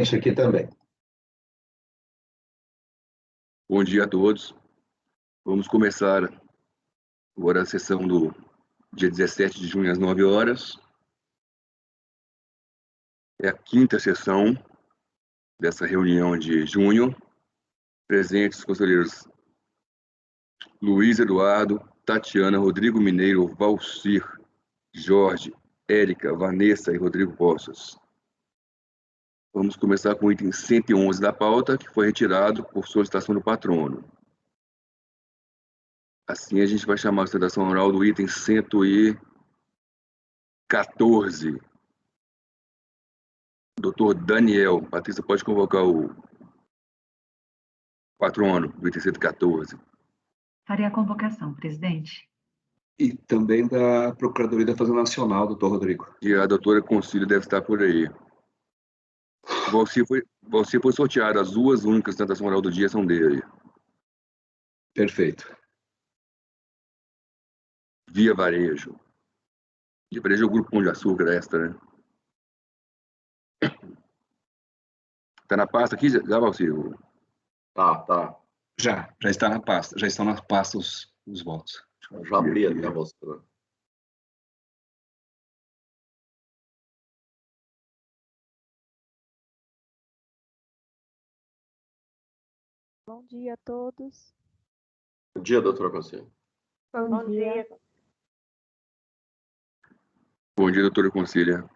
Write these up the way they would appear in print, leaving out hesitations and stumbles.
gente aqui também. Bom dia a todos. Vamos começar agora a sessão do dia 17 de junho, às 9 horas. É a quinta sessão dessa reunião de junho. Presentes os conselheiros Luiz Eduardo, Tatiana, Rodrigo Mineiro, Valcir, Jorge, Érica, Vanessa e Rodrigo Poços. Vamos começar com o item 111 da pauta, que foi retirado por solicitação do patrono. Assim, a gente vai chamar a sustentação oral do item 114. Doutor Daniel. Patrícia, pode convocar o patrono do item 114. Farei a convocação, presidente. E também da Procuradoria da Fazenda Nacional, doutor Rodrigo. E a doutora Concílio deve estar por aí. Valcir foi sorteado. As duas únicas sustentação oral do dia são dele. Perfeito. Via Varejo. Via Varejo é o Grupo Pão de Açúcar, esta, né? Tá na pasta aqui, já, Valcir? Tá. Já está na pasta. Já estão na pasta os votos. Eu já abri até mostrando. Bom dia a todos. Bom dia, doutora Concílio. Bom dia. Bom dia, doutora Concília.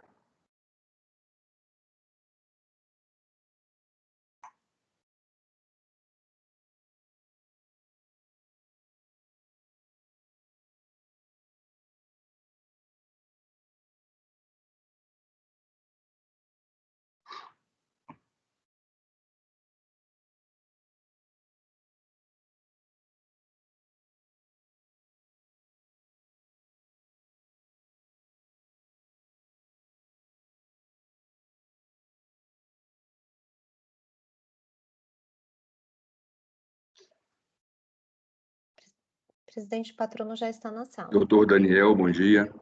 Presidente, o patrono já está na sala. Doutor Daniel, bom dia.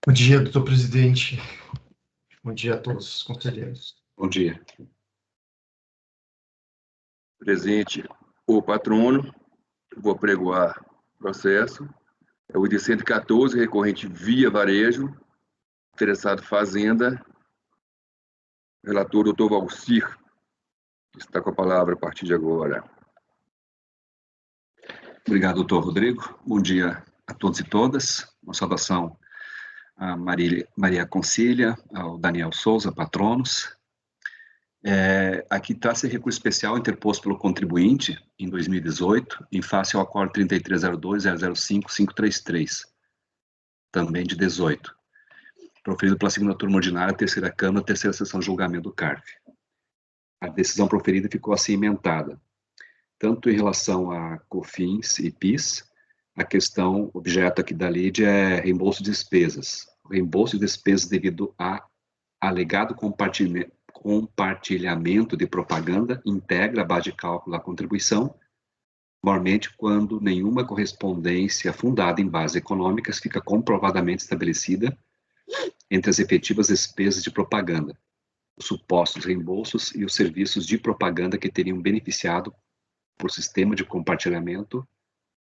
Bom dia, doutor presidente. Bom dia a todos os conselheiros. Bom dia. Presente o patrono. Vou apregoar o processo. É o item 114, recorrente via varejo. Interessado Fazenda. Relator, doutor Valcir, que está com a palavra a partir de agora. Obrigado, doutor Rodrigo. Bom dia a todos e todas. Uma saudação a Maria Concília, ao Daniel Souza, patronos. Aqui trata-se recurso especial interposto pelo contribuinte em 2018, em face ao acordo 3302.005.533, também de 18, proferido pela segunda turma ordinária, terceira Câmara, terceira sessão de julgamento do CARF. A decisão proferida ficou assim emendada. Tanto em relação a COFINS e PIS, a questão objeto aqui da lide é reembolso de despesas. O reembolso de despesas devido a alegado compartilhamento de propaganda integra a base de cálculo da contribuição, normalmente quando nenhuma correspondência fundada em bases econômicas fica comprovadamente estabelecida entre as efetivas despesas de propaganda, os supostos reembolsos e os serviços de propaganda que teriam beneficiado por sistema de compartilhamento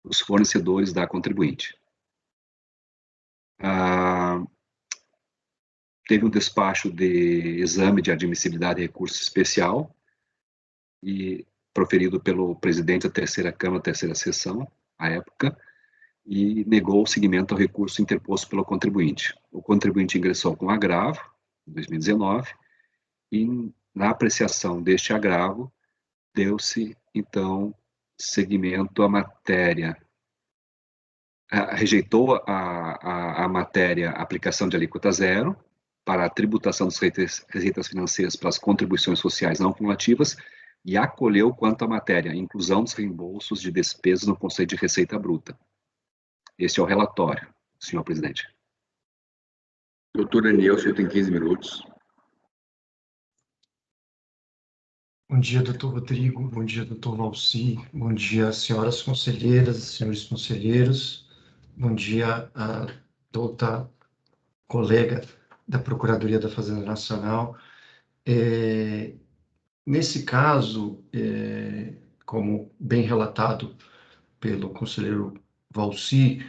os fornecedores da contribuinte. Teve um despacho de exame de admissibilidade de recurso especial e proferido pelo presidente da terceira Câmara, terceira sessão, à época, e negou o seguimento ao recurso interposto pelo contribuinte. O contribuinte ingressou com agravo, em 2019, e na apreciação deste agravo, deu-se, então, seguimento à matéria, rejeitou a matéria aplicação de alíquota zero para a tributação das receitas financeiras para as contribuições sociais não cumulativas e acolheu quanto à matéria inclusão dos reembolsos de despesas no conceito de receita bruta. Este é o relatório, senhor presidente. Doutor Daniel, o senhor tem 15 minutos. Bom dia, doutor Rodrigo. Bom dia, doutor Valcir. Bom dia, senhoras conselheiras, senhores conselheiros. Bom dia a toda colega da Procuradoria da Fazenda Nacional. Nesse caso, como bem relatado pelo conselheiro Valci,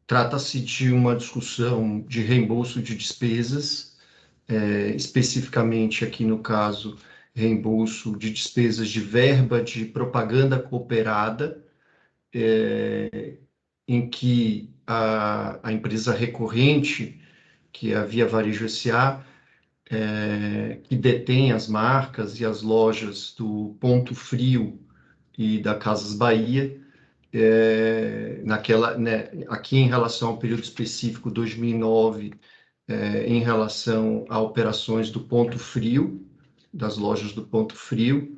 trata-se de uma discussão de reembolso de despesas, especificamente aqui no caso, reembolso de despesas de verba de propaganda cooperada, em que a empresa recorrente, que é a Via Varejo S.A., que detém as marcas e as lojas do Ponto Frio e da Casas Bahia, aqui em relação ao período específico 2009, em relação a operações do Ponto Frio, das lojas do Ponto Frio,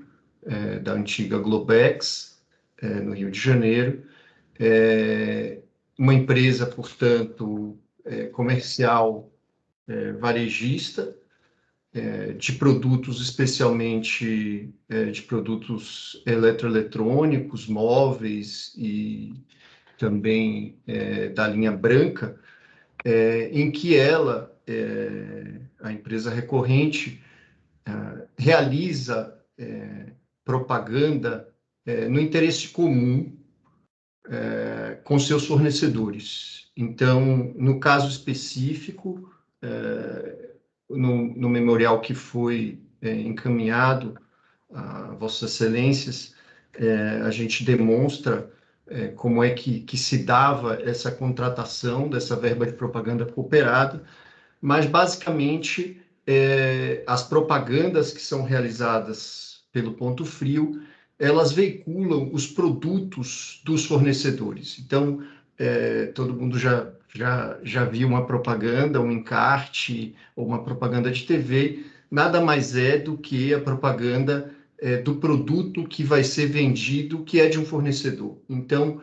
da antiga Globex, no Rio de Janeiro, uma empresa, portanto, comercial, varejista, de produtos, especialmente de produtos eletroeletrônicos, móveis e também da linha branca, em que ela, a empresa recorrente, realiza propaganda no interesse comum com seus fornecedores. Então, no caso específico, no memorial que foi encaminhado a Vossas Excelências, a gente demonstra como é que se dava essa contratação dessa verba de propaganda cooperada, mas, basicamente, as propagandas que são realizadas pelo Ponto Frio, elas veiculam os produtos dos fornecedores. Então, todo mundo já viu uma propaganda, um encarte ou uma propaganda de TV, nada mais é do que a propaganda do produto que vai ser vendido, que é de um fornecedor. Então,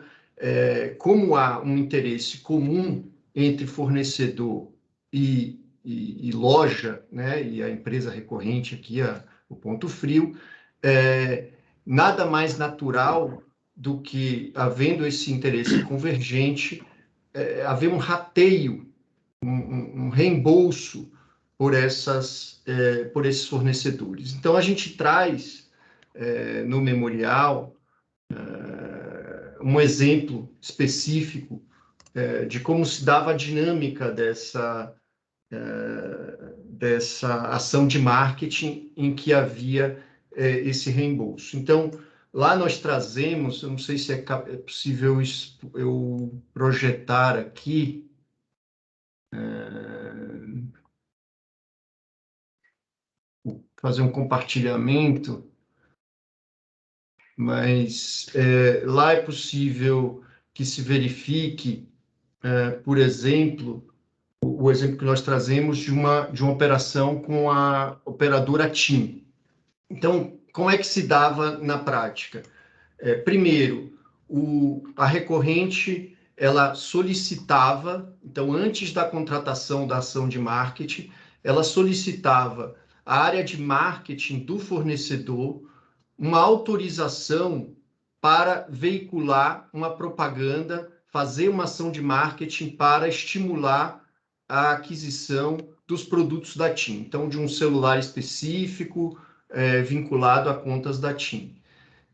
como há um interesse comum entre fornecedor e loja, né, e a empresa recorrente aqui, o Ponto Frio, nada mais natural do que, havendo esse interesse convergente, haver um rateio, um reembolso por esses fornecedores. Então, a gente traz no memorial um exemplo específico de como se dava a dinâmica dessa ação de marketing em que havia esse reembolso. Então, lá nós trazemos, eu não sei se é possível eu projetar aqui, fazer um compartilhamento, mas lá é possível que se verifique, por exemplo, o exemplo que nós trazemos de uma operação com a operadora TIM. Então, como é que se dava na prática? Primeiro, a recorrente, ela solicitava, então, antes da contratação da ação de marketing, ela solicitava à área de marketing do fornecedor uma autorização para veicular uma propaganda, fazer uma ação de marketing para estimular a aquisição dos produtos da TIM. Então, de um celular específico, vinculado a contas da TIM.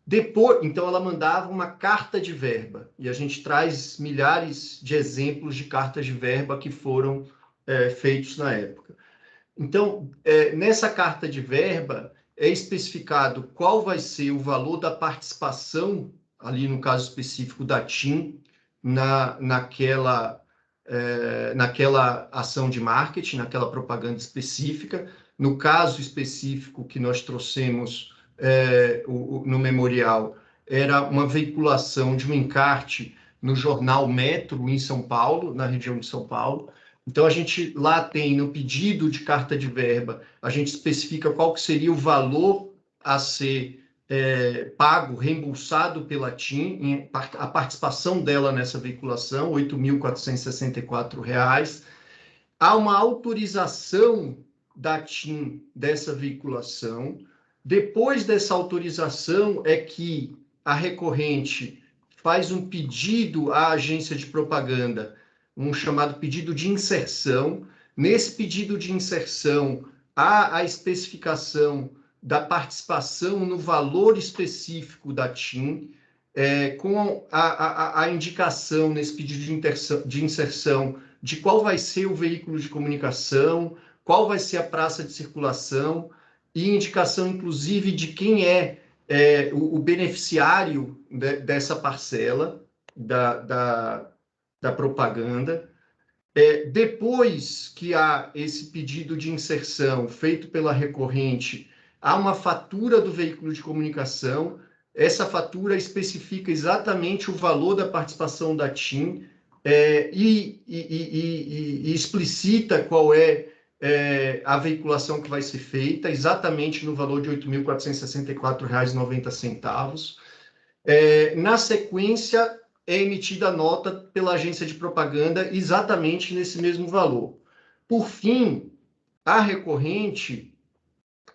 Depois, então, ela mandava uma carta de verba, e a gente traz milhares de exemplos de cartas de verba que foram feitos na época. Então, nessa carta de verba, é especificado qual vai ser o valor da participação, ali no caso específico da TIM, naquela ação de marketing, naquela propaganda específica. No caso específico que nós trouxemos no memorial, era uma veiculação de um encarte no jornal Metro, em São Paulo, na região de São Paulo. Então, a gente lá tem, no pedido de carta de verba, a gente especifica qual que seria o valor a ser pago, reembolsado pela TIM, a participação dela nessa veiculação, R$ 8.464. Há uma autorização da TIM dessa veiculação. Depois dessa autorização é que a recorrente faz um pedido à agência de propaganda, um chamado pedido de inserção. Nesse pedido de inserção, há a especificação da participação no valor específico da TIM, com a indicação nesse pedido de inserção de qual vai ser o veículo de comunicação, qual vai ser a praça de circulação, e indicação, inclusive, de quem é o beneficiário dessa parcela da propaganda. Depois que há esse pedido de inserção feito pela recorrente, há uma fatura do veículo de comunicação. Essa fatura especifica exatamente o valor da participação da TIM e explicita qual é a veiculação que vai ser feita, exatamente no valor de R$ 8.464,90. Na sequência, é emitida a nota pela agência de propaganda exatamente nesse mesmo valor. Por fim, a recorrente,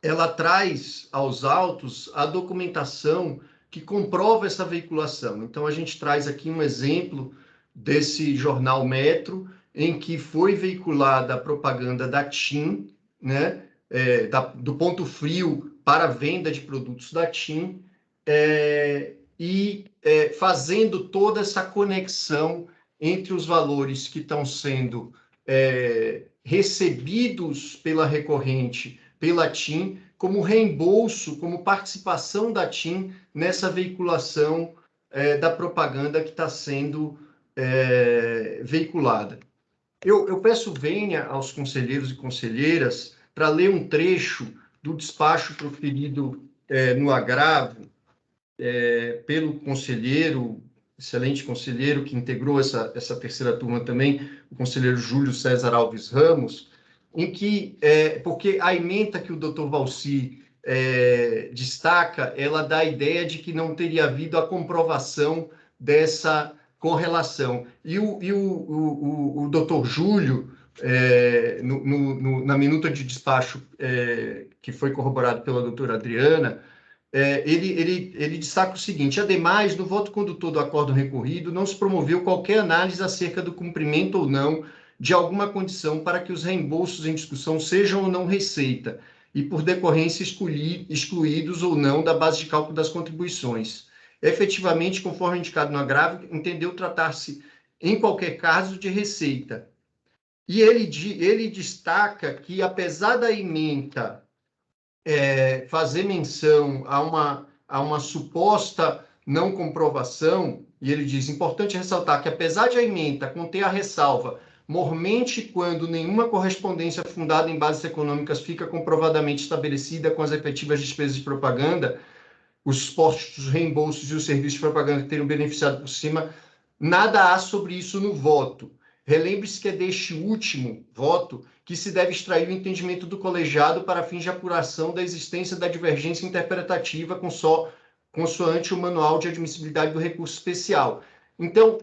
ela traz aos autos a documentação que comprova essa veiculação. Então, a gente traz aqui um exemplo desse jornal Metro, em que foi veiculada a propaganda da TIM, né, do ponto frio para a venda de produtos da TIM, fazendo toda essa conexão entre os valores que estão sendo recebidos pela recorrente, pela TIM, como reembolso, como participação da TIM nessa veiculação da propaganda que está sendo veiculada. Eu peço venha aos conselheiros e conselheiras para ler um trecho do despacho proferido no agravo pelo conselheiro, excelente conselheiro que integrou essa terceira turma também, o conselheiro Júlio César Alves Ramos, em que, porque a ementa que o doutor Valci destaca, ela dá a ideia de que não teria havido a comprovação dessa correlação. E o doutor Júlio, na minuta de despacho que foi corroborado pela doutora Adriana, ele destaca o seguinte: ademais, no voto condutor do acórdão recorrido, não se promoveu qualquer análise acerca do cumprimento ou não de alguma condição para que os reembolsos em discussão sejam ou não receita, e por decorrência excluídos ou não da base de cálculo das contribuições. Efetivamente, conforme indicado no agravo, entendeu tratar-se, em qualquer caso, de receita. E ele destaca que, apesar da ementa fazer menção a uma suposta não comprovação, e ele diz, importante ressaltar que, apesar de a ementa conter a ressalva, mormente quando nenhuma correspondência fundada em bases econômicas fica comprovadamente estabelecida com as efetivas despesas de propaganda, os supostos reembolsos e os serviços de propaganda que teriam beneficiado por cima, nada há sobre isso no voto. Relembre-se que é deste último voto que se deve extrair o entendimento do colegiado para fins de apuração da existência da divergência interpretativa consoante o manual de admissibilidade do recurso especial. Então,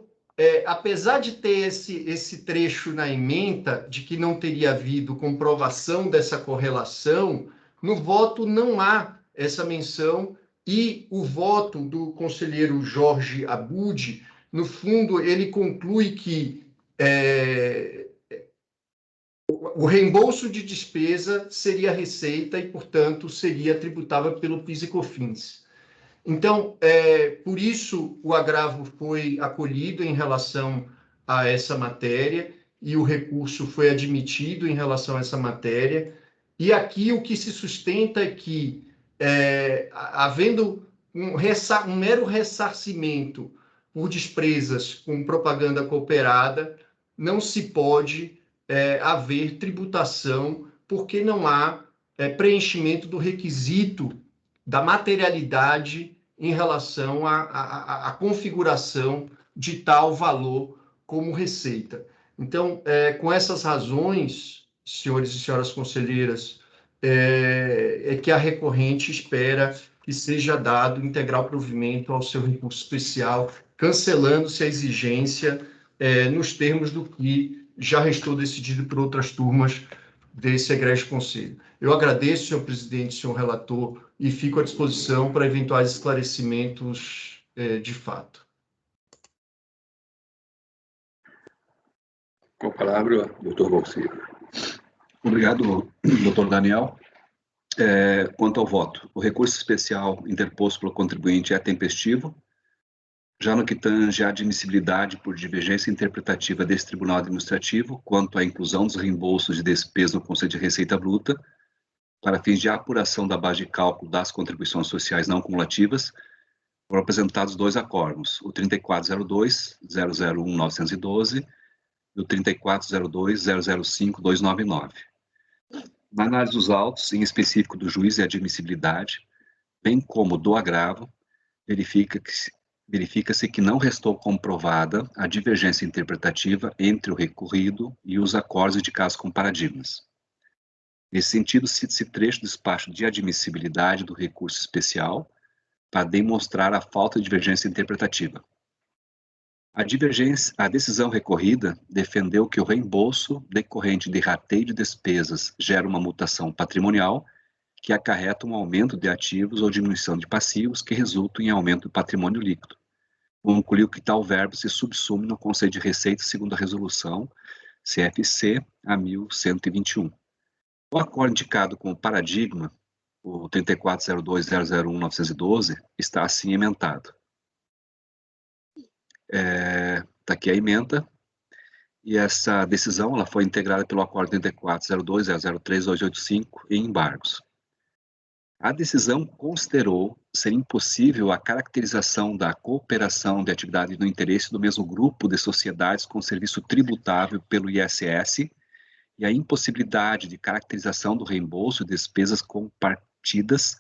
apesar de ter esse trecho na ementa de que não teria havido comprovação dessa correlação, no voto não há essa menção, e o voto do conselheiro Jorge Abud, no fundo, ele conclui que o reembolso de despesa seria receita e, portanto, seria tributável pelo PIS e COFINS. Então, por isso, o agravo foi acolhido em relação a essa matéria e o recurso foi admitido em relação a essa matéria. E aqui o que se sustenta é que, havendo um mero ressarcimento por despesas com propaganda cooperada, não se pode haver tributação, porque não há preenchimento do requisito da materialidade em relação à configuração de tal valor como receita. Então, com essas razões, senhores e senhoras conselheiras, é que a recorrente espera que seja dado integral provimento ao seu recurso especial, cancelando-se a exigência nos termos do que já restou decidido por outras turmas desse egrégio conselho. Eu agradeço, senhor presidente, senhor relator, e fico à disposição para eventuais esclarecimentos de fato. Com a palavra, doutor Valci. Obrigado, doutor Daniel. Quanto ao voto, o recurso especial interposto pelo contribuinte é tempestivo. Já no que tange à admissibilidade por divergência interpretativa desse Tribunal Administrativo, quanto à inclusão dos reembolsos de despesa no conceito de receita bruta, para fins de apuração da base de cálculo das contribuições sociais não cumulativas, foram apresentados 2 acórdãos, o 3402-001-912 e o 3402-005-299. Na análise dos autos, em específico do juiz e admissibilidade, bem como do agravo, verifica-se que não restou comprovada a divergência interpretativa entre o recorrido e os acordos indicados como paradigmas. Nesse sentido, cita-se trecho do despacho de admissibilidade do recurso especial para demonstrar a falta de divergência interpretativa. A decisão recorrida defendeu que o reembolso decorrente de rateio de despesas gera uma mutação patrimonial que acarreta um aumento de ativos ou diminuição de passivos que resultam em aumento do patrimônio líquido. Concluiu que tal verbo se subsume no conceito de receita segundo a resolução CFC a 1121. O acordo indicado como paradigma, o 3402-001-912, está assim emendado. Está aqui a emenda, e essa decisão ela foi integrada pelo acordo 3402-003-285 em embargos. A decisão considerou ser impossível a caracterização da cooperação de atividade no interesse do mesmo grupo de sociedades com serviço tributável pelo ISS e a impossibilidade de caracterização do reembolso de despesas compartidas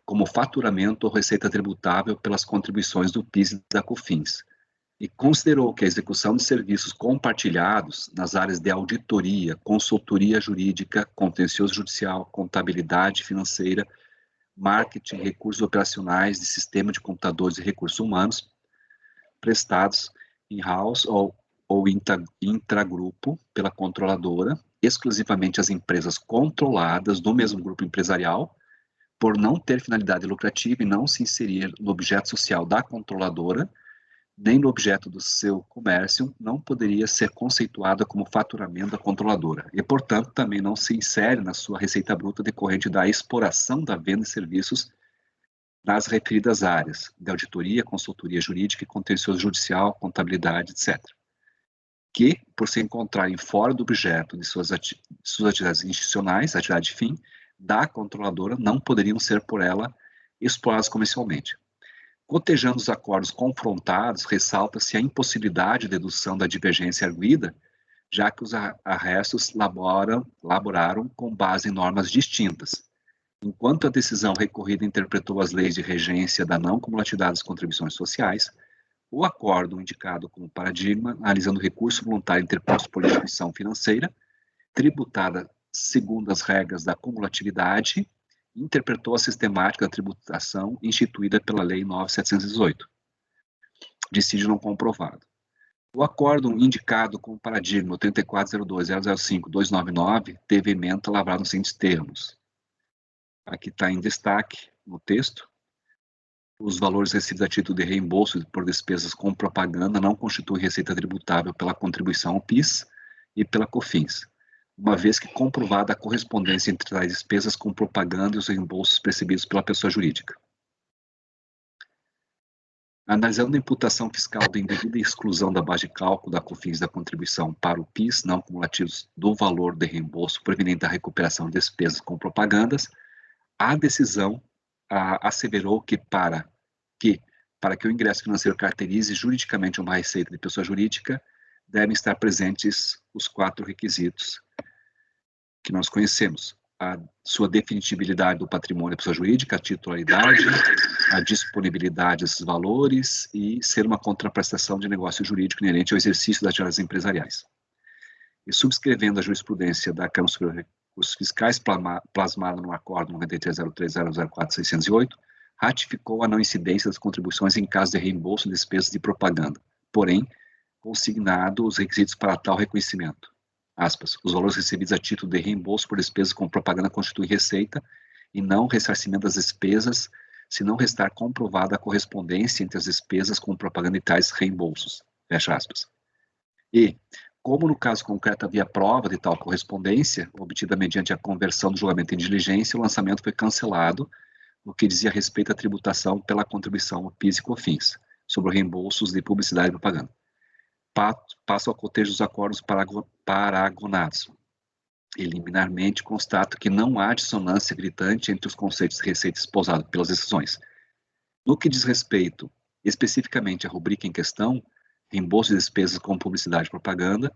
como faturamento ou receita tributável pelas contribuições do PIS e da COFINS, e considerou que a execução de serviços compartilhados nas áreas de auditoria, consultoria jurídica, contencioso judicial, contabilidade financeira, marketing, recursos operacionais de sistema de computadores e recursos humanos, prestados in-house ou intragrupo pela controladora, exclusivamente as empresas controladas do mesmo grupo empresarial, por não ter finalidade lucrativa e não se inserir no objeto social da controladora, nem no objeto do seu comércio, não poderia ser conceituada como faturamento da controladora, e, portanto, também não se insere na sua receita bruta decorrente da exploração da venda de serviços nas referidas áreas de auditoria, consultoria jurídica e contencioso judicial, contabilidade, etc., que, por se encontrarem fora do objeto de suas atividades institucionais, atividade fim, da controladora, não poderiam ser por ela explorados comercialmente. Cotejando os acordos confrontados, ressalta-se a impossibilidade de dedução da divergência arguida, já que os arrestos laboraram com base em normas distintas. Enquanto a decisão recorrida interpretou as leis de regência da não cumulatividade das contribuições sociais, o acordo indicado como paradigma, analisando o recurso voluntário interposto por instituição financeira, tributada segundo as regras da cumulatividade, interpretou a sistemática da tributação instituída pela Lei 9.718, dissídio não comprovado. O acordo indicado como paradigma 3402-005-299 teve ementa lavrada nos seguintes termos. Aqui está em destaque no texto. Os valores recebidos a título de reembolso por despesas com propaganda não constituem receita tributável pela contribuição ao PIS e pela COFINS, uma vez que comprovada a correspondência entre as despesas com propaganda e os reembolsos percebidos pela pessoa jurídica. Analisando a imputação fiscal da indevida exclusão da base de cálculo da COFINS da contribuição para o PIS não cumulativos do valor de reembolso proveniente da recuperação de despesas com propagandas, a decisão asseverou que para que o ingresso financeiro caracterize juridicamente uma receita de pessoa jurídica, devem estar presentes os 4 requisitos que nós conhecemos: a sua definitibilidade do patrimônio da pessoa jurídica, a titularidade, a disponibilidade desses valores e ser uma contraprestação de negócio jurídico inerente ao exercício das atividades empresariais. E subscrevendo a jurisprudência da Câmara Superior de Recursos Fiscais, plasmada no Acordo 93.03.004.608, ratificou a não incidência das contribuições em caso de reembolso de despesas de propaganda, porém, consignado os requisitos para tal reconhecimento. Aspas, os valores recebidos a título de reembolso por despesas com propaganda constituem receita e não ressarcimento das despesas, se não restar comprovada a correspondência entre as despesas com propaganda e tais reembolsos. Fecha aspas. E, como no caso concreto havia prova de tal correspondência, obtida mediante a conversão do julgamento em diligência, o lançamento foi cancelado, no que dizia respeito à tributação pela contribuição PIS e COFINS, sobre reembolsos de publicidade e propaganda. Passo ao cotejo dos acordos paragonados. Eliminarmente, constato que não há dissonância gritante entre os conceitos de receita esposados pelas decisões. No que diz respeito especificamente à rubrica em questão, reembolso de despesas com publicidade e propaganda,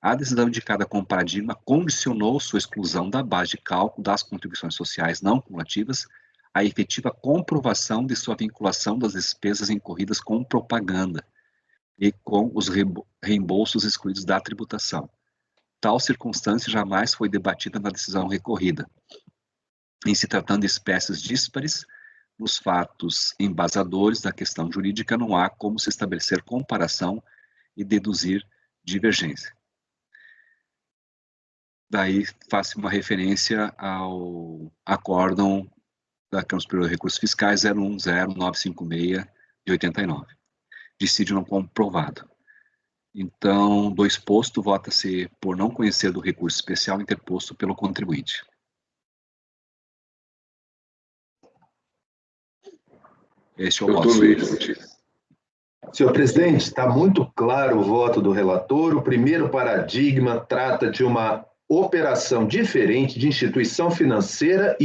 a decisão indicada como paradigma condicionou sua exclusão da base de cálculo das contribuições sociais não cumulativas à efetiva comprovação de sua vinculação das despesas incorridas com propaganda e com os reembolsos excluídos da tributação. Tal circunstância jamais foi debatida na decisão recorrida. Em se tratando de espécies díspares, nos fatos embasadores da questão jurídica não há como se estabelecer comparação e deduzir divergência. Daí faço uma referência ao acórdão da Câmara Superior de Recursos Fiscais 010956 de 89. Dissídio não comprovado. Então, do exposto, vota-se por não conhecer do recurso especial interposto pelo contribuinte. Este é o voto. Senhor presidente, está muito claro o voto do relator. O primeiro paradigma trata de uma operação diferente de instituição financeira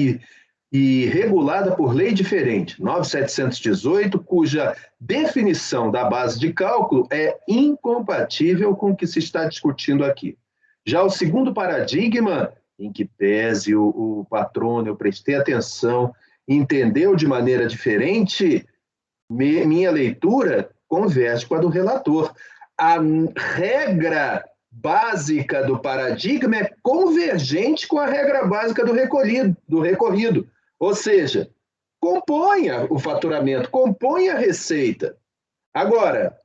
e regulada por lei diferente, 9718, cuja definição da base de cálculo é incompatível com o que se está discutindo aqui. Já o segundo paradigma, em que pese o patrono, eu prestei atenção, entendeu de maneira diferente, minha leitura converge com a do relator. A regra básica do paradigma é convergente com a regra básica do recorrido. Ou seja, componha o faturamento, componha a receita. Agora,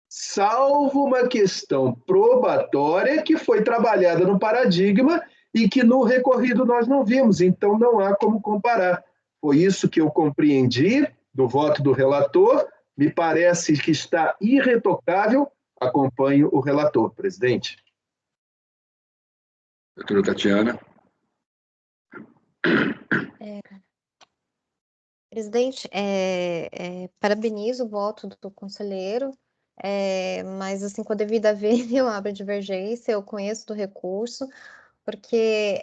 salvo uma questão probatória que foi trabalhada no paradigma e que no recorrido nós não vimos, então não há como comparar. Foi isso que eu compreendi do voto do relator, me parece que está irretocável. Acompanho o relator, presidente. Doutora Tatiana. Presidente, parabenizo o voto do conselheiro, mas assim, com a devida vênia, eu abro a divergência, eu conheço do recurso, porque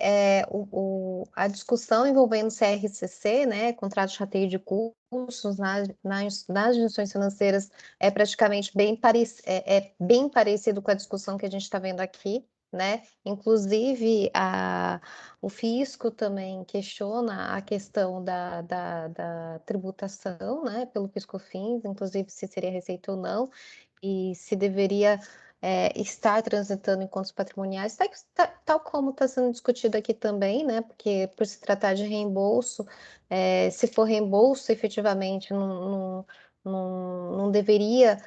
a discussão envolvendo CRCC, né, contrato de rateio de custos nas instituições financeiras, é praticamente bem parecido com a discussão que a gente está vendo aqui, né? Inclusive, o fisco também questiona a questão da tributação, né, pelo PIS/COFINS, inclusive se seria receita ou não, e se deveria estar transitando em contas patrimoniais, tal como está sendo discutido aqui também, né? Porque por se tratar de reembolso, se for reembolso, efetivamente não deveria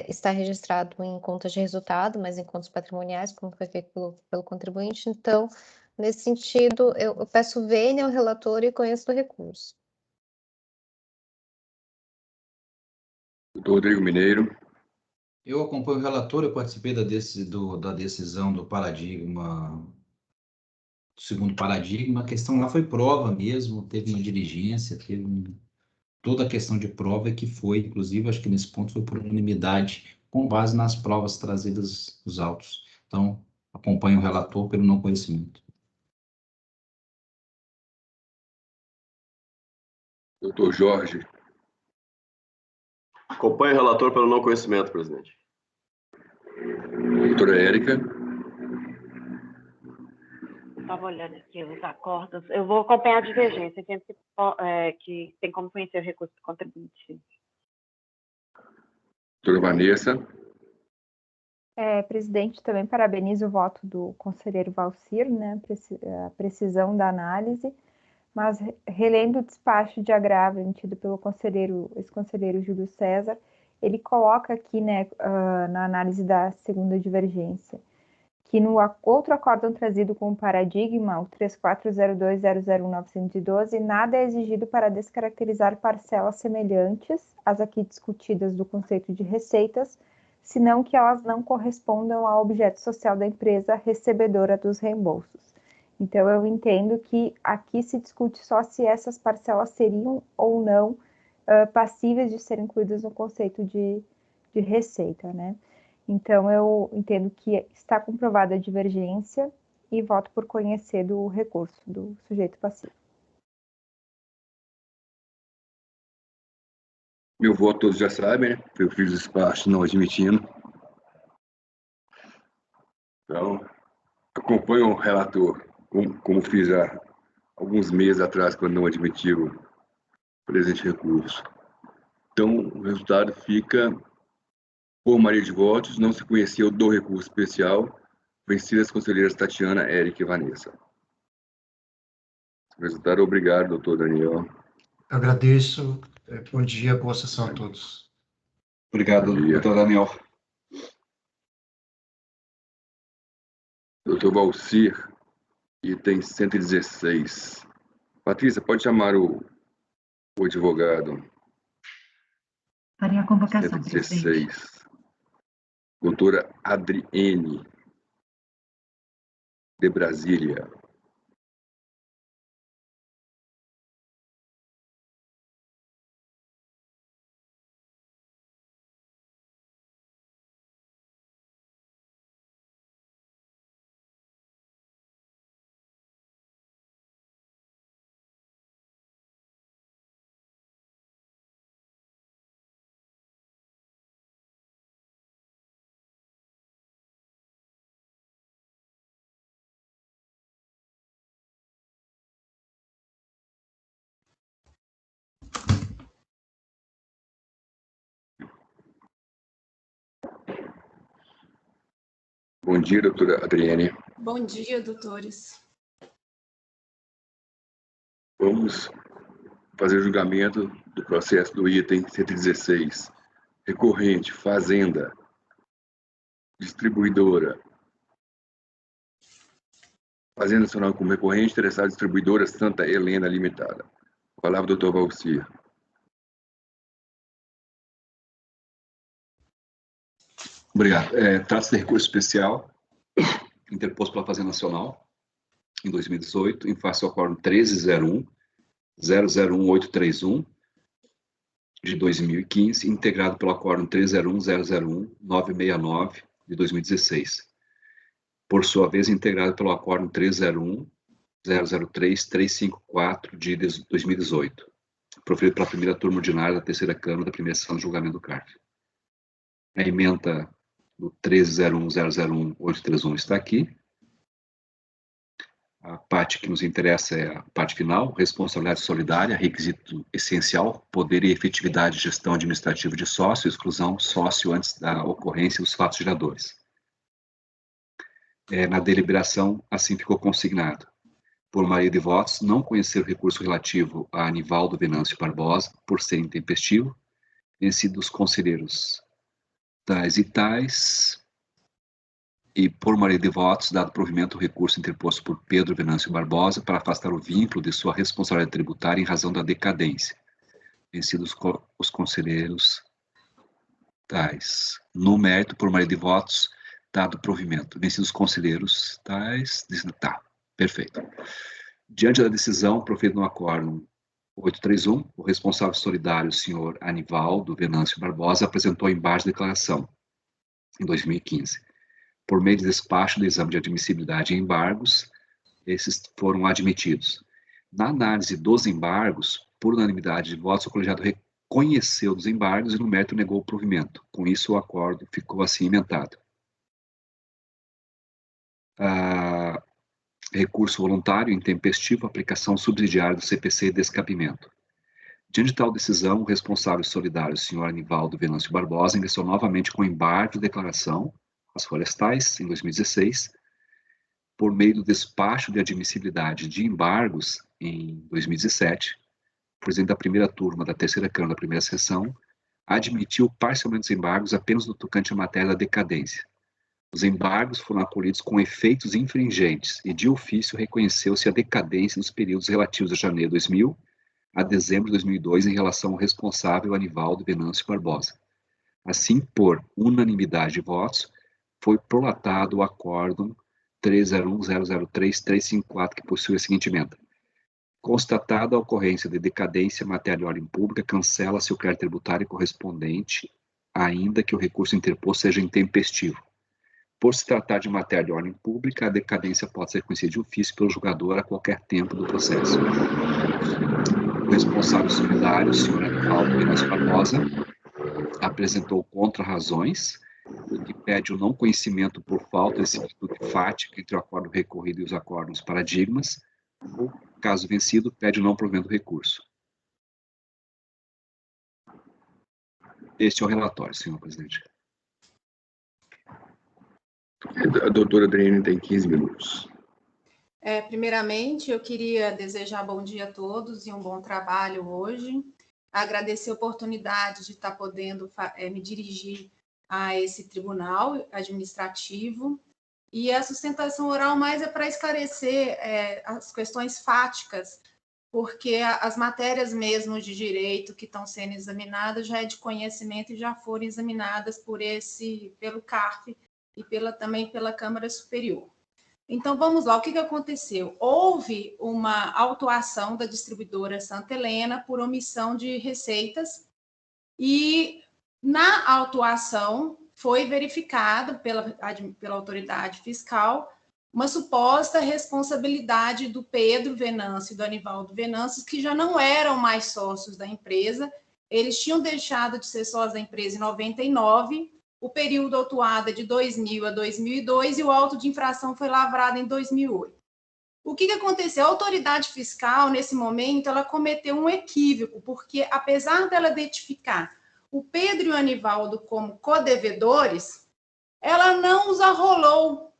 estar registrado em contas de resultado, mas em contas patrimoniais, como foi feito pelo contribuinte. Então, nesse sentido, eu peço vênia ao relator e conheço do recurso. Doutor Rodrigo Mineiro. Eu acompanho o relator, eu participei da decisão do paradigma, do segundo paradigma. A questão lá foi prova mesmo, teve uma diligência, toda a questão de prova que foi, inclusive, acho que nesse ponto foi por unanimidade, com base nas provas trazidas dos autos. Então, acompanho o relator pelo não conhecimento. Doutor Jorge. Acompanho o relator pelo não conhecimento, presidente. Doutora Érica. Eu estava olhando aqui os acordos. Eu vou acompanhar a divergência, entendo que tem como conhecer o recurso do contribuinte. Doutora Vanessa. Presidente, também parabenizo o voto do conselheiro Valcir, né, a precisão da análise, mas relendo o despacho de agravo emitido pelo ex-conselheiro Júlio César, ele coloca aqui, né, na análise da segunda divergência, que no outro acórdão trazido como paradigma, o 3402001912, nada é exigido para descaracterizar parcelas semelhantes às aqui discutidas do conceito de receitas, senão que elas não correspondam ao objeto social da empresa recebedora dos reembolsos. Então, eu entendo que aqui se discute só se essas parcelas seriam ou não passíveis de serem incluídas no conceito de receita, né? Então, eu entendo que está comprovada a divergência e voto por conhecer do recurso do sujeito passivo. Meu voto todos já sabem, né? Eu fiz o despacho não admitindo. Então, acompanho o relator, como fiz há alguns meses atrás, quando não admitiu o presente recurso. Então, o resultado fica, por maioria de votos, não se conheceu do recurso especial, vencidas as conselheiras Tatiana, Érica e Vanessa. Resultado, obrigado, doutor Daniel. Agradeço. Bom dia, boa sessão a todos. Obrigado, doutor Daniel. Doutor Valcir, item 116. Patrícia, pode chamar o advogado. Faria a convocação, 116. presidente. Doutora Adriene, de Brasília. Bom dia, doutora Adriene. Bom dia, doutores. Vamos fazer o julgamento do processo do item 116. Recorrente, Fazenda, Distribuidora. Fazenda Nacional como recorrente, interessada distribuidora Santa Helena Limitada. Palavra, doutor Valcir. Obrigado. Trata-se de recurso especial interposto pela Fazenda Nacional em 2018, em face ao Acórdão 1301-001831 de 2015, integrado pelo Acórdão 301-001-969 de 2016. Por sua vez, integrado pelo Acórdão 301-003-354 de 2018, proferido pela primeira turma ordinária da terceira Câmara da primeira sessão de julgamento do CARF. A ementa do 1301-001-831 está aqui. A parte que nos interessa é a parte final, responsabilidade solidária, requisito essencial, poder e efetividade de gestão administrativa de sócio, exclusão sócio antes da ocorrência dos fatos geradores. Na deliberação, assim ficou consignado. Por maioria de votos, não conhecer o recurso relativo a Anivaldo Venâncio Barbosa, por ser intempestivo, vencidos os conselheiros tais e tais, e por maioria de votos, dado provimento ao recurso interposto por Pedro Venâncio Barbosa para afastar o vínculo de sua responsabilidade tributária em razão da decadência, vencidos os conselheiros tais. No mérito, por maioria de votos, dado provimento, vencidos os conselheiros tais, tá, perfeito. Diante da decisão proferida no Acórdão 831, o responsável solidário, o senhor Anivaldo Venâncio Barbosa, apresentou embaixo de declaração, em 2015. Por meio de despacho do exame de admissibilidade em embargos, esses foram admitidos. Na análise dos embargos, por unanimidade de votos, o colegiado reconheceu os embargos e no mérito negou o provimento. Com isso, o acordo ficou assim emendado. Recurso voluntário, intempestivo, aplicação subsidiária do CPC e descabimento. Diante de tal decisão, o responsável solidário, o senhor Anivaldo Venâncio Barbosa, ingressou novamente com embargo de declaração às florestais, em 2016, por meio do despacho de admissibilidade de embargos, em 2017, o presidente da primeira turma da terceira Câmara da primeira sessão admitiu parcialmente os embargos apenas no tocante à matéria da decadência. Os embargos foram acolhidos com efeitos infringentes e, de ofício, reconheceu-se a decadência nos períodos relativos a janeiro de 2000 a dezembro de 2002 em relação ao responsável Anivaldo Venâncio Barbosa. Assim, por unanimidade de votos, foi prolatado o acórdão 301.003.354, que possui a seguinte emenda: constatada a ocorrência de decadência material de ordem pública, cancela-se o crédito tributário correspondente, ainda que o recurso interposto seja intempestivo. Por se tratar de matéria de ordem pública, a decadência pode ser conhecida de ofício pelo julgador a qualquer tempo do processo. O responsável solidário, o senhor Anivaldo Queiroz Barbosa, apresentou contra-razões, o que pede o não conhecimento por falta de similitude fática entre o acordo recorrido e os acórdãos paradigmas, ou, caso vencido, pede o não provimento do recurso. Este é o relatório, senhor presidente. A doutora Adriane tem 15 minutos. Primeiramente, eu queria desejar bom dia a todos e um bom trabalho hoje. Agradecer a oportunidade de estar podendo me dirigir a esse tribunal administrativo. E a sustentação oral mais é para esclarecer as questões fáticas, porque as matérias mesmo de direito que estão sendo examinadas já é de conhecimento e já foram examinadas pelo CARF e também pela Câmara Superior. Então, vamos lá, o que aconteceu? Houve uma autuação da distribuidora Santa Helena por omissão de receitas e, na autuação, foi verificado pela autoridade fiscal uma suposta responsabilidade do Pedro Venâncio e do Anivaldo Venâncio, que já não eram mais sócios da empresa, eles tinham deixado de ser sócios da empresa em 99, o período autuado é de 2000 a 2002 e o auto de infração foi lavrado em 2008. O que aconteceu? A autoridade fiscal, nesse momento, ela cometeu um equívoco, porque apesar dela identificar o Pedro e o Anivaldo como codevedores, ela não os arrolou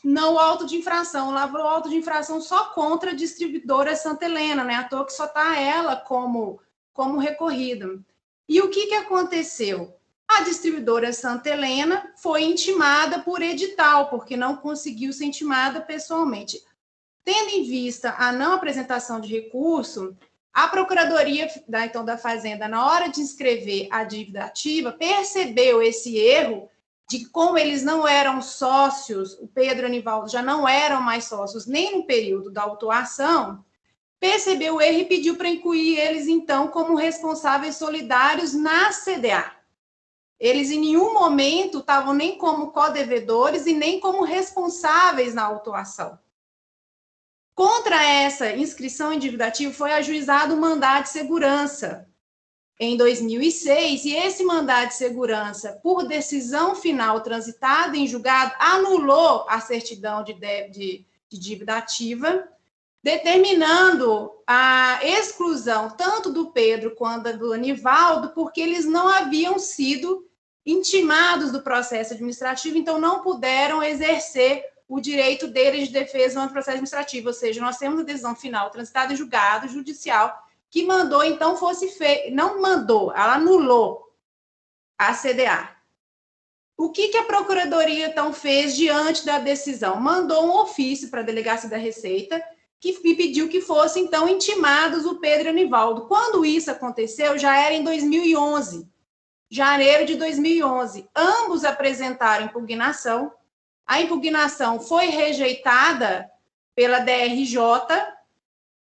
no auto de infração, lavrou o auto de infração só contra a distribuidora Santa Helena, né? À toa que só está ela como recorrida. E o que aconteceu? A distribuidora Santa Helena foi intimada por edital, porque não conseguiu ser intimada pessoalmente. Tendo em vista a não apresentação de recurso, a Procuradoria da Fazenda, na hora de inscrever a dívida ativa, percebeu esse erro de como eles não eram sócios, o Pedro e o Anivaldo já não eram mais sócios nem no período da autuação, percebeu o erro e pediu para incluir eles, então, como responsáveis solidários na CDA. Eles, em nenhum momento, estavam nem como codevedores e nem como responsáveis na autuação. Contra essa inscrição em dívida ativa foi ajuizado o mandado de segurança em 2006, e esse mandado de segurança, por decisão final transitada em julgado, anulou a certidão de dívida ativa, determinando a exclusão tanto do Pedro quanto do Anivaldo, porque eles não haviam sido intimados do processo administrativo, então não puderam exercer o direito deles de defesa no processo administrativo, ou seja, nós temos a decisão final transitada em julgado judicial que mandou, então, fosse feito, não mandou, ela anulou a CDA. O que a Procuradoria, então, fez diante da decisão? Mandou um ofício para a Delegacia da Receita que pediu que fossem, então, intimados o Pedro e o Anivaldo. Quando isso aconteceu, já era em 2011, janeiro de 2011. Ambos apresentaram impugnação. A impugnação foi rejeitada pela DRJ,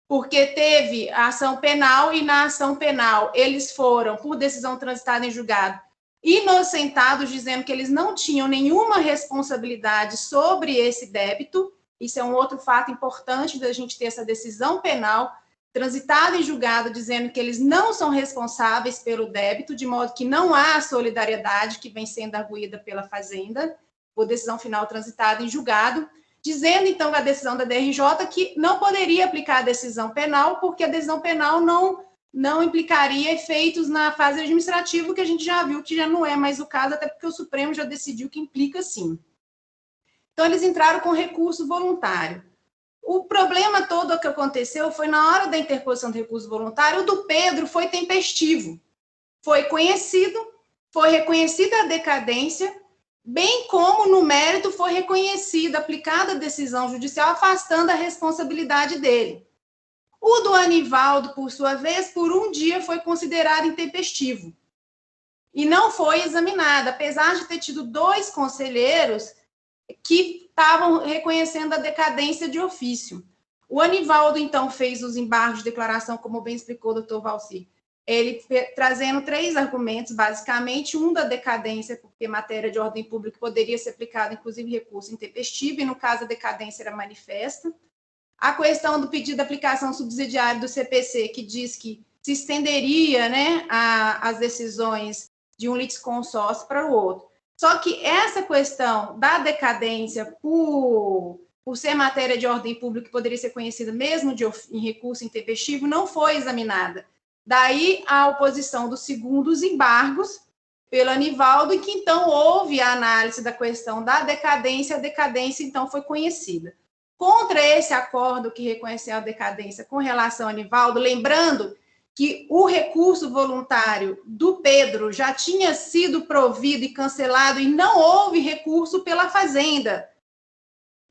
porque teve a ação penal, e na ação penal eles foram, por decisão transitada em julgado, inocentados, dizendo que eles não tinham nenhuma responsabilidade sobre esse débito. Isso é um outro fato importante da gente ter essa decisão penal transitada em julgado, dizendo que eles não são responsáveis pelo débito, de modo que não há solidariedade que vem sendo arguída pela Fazenda, por decisão final transitada em julgado, dizendo, então, a decisão da DRJ que não poderia aplicar a decisão penal, porque a decisão penal não implicaria efeitos na fase administrativa, que a gente já viu que já não é mais o caso, até porque o Supremo já decidiu que implica sim. Então, eles entraram com recurso voluntário. O problema todo que aconteceu foi na hora da interposição do recurso voluntário, o do Pedro foi tempestivo. Foi reconhecida a decadência, bem como no mérito foi reconhecida, aplicada a decisão judicial, afastando a responsabilidade dele. O do Anivaldo, por sua vez, por um dia foi considerado intempestivo. e não foi examinada, apesar de ter tido 2 conselheiros que estavam reconhecendo a decadência de ofício. O Anivaldo, então, fez os embargos de declaração, como bem explicou o doutor Valcir, ele trazendo 3 argumentos, basicamente, um da decadência, porque matéria de ordem pública poderia ser aplicada, inclusive, recurso intempestivo, e no caso a decadência era manifesta. A questão do pedido de aplicação subsidiária do CPC, que diz que se estenderia, né, as decisões de um litisconsórcio para o outro. Só que essa questão da decadência por ser matéria de ordem pública, que poderia ser conhecida mesmo em recurso intempestivo, não foi examinada. Daí a oposição dos segundos embargos pelo Anivaldo, e que então houve a análise da questão da decadência, a decadência então foi conhecida. Contra esse acordo que reconheceu a decadência com relação ao Anivaldo, lembrando que o recurso voluntário do Pedro já tinha sido provido e cancelado e não houve recurso pela Fazenda.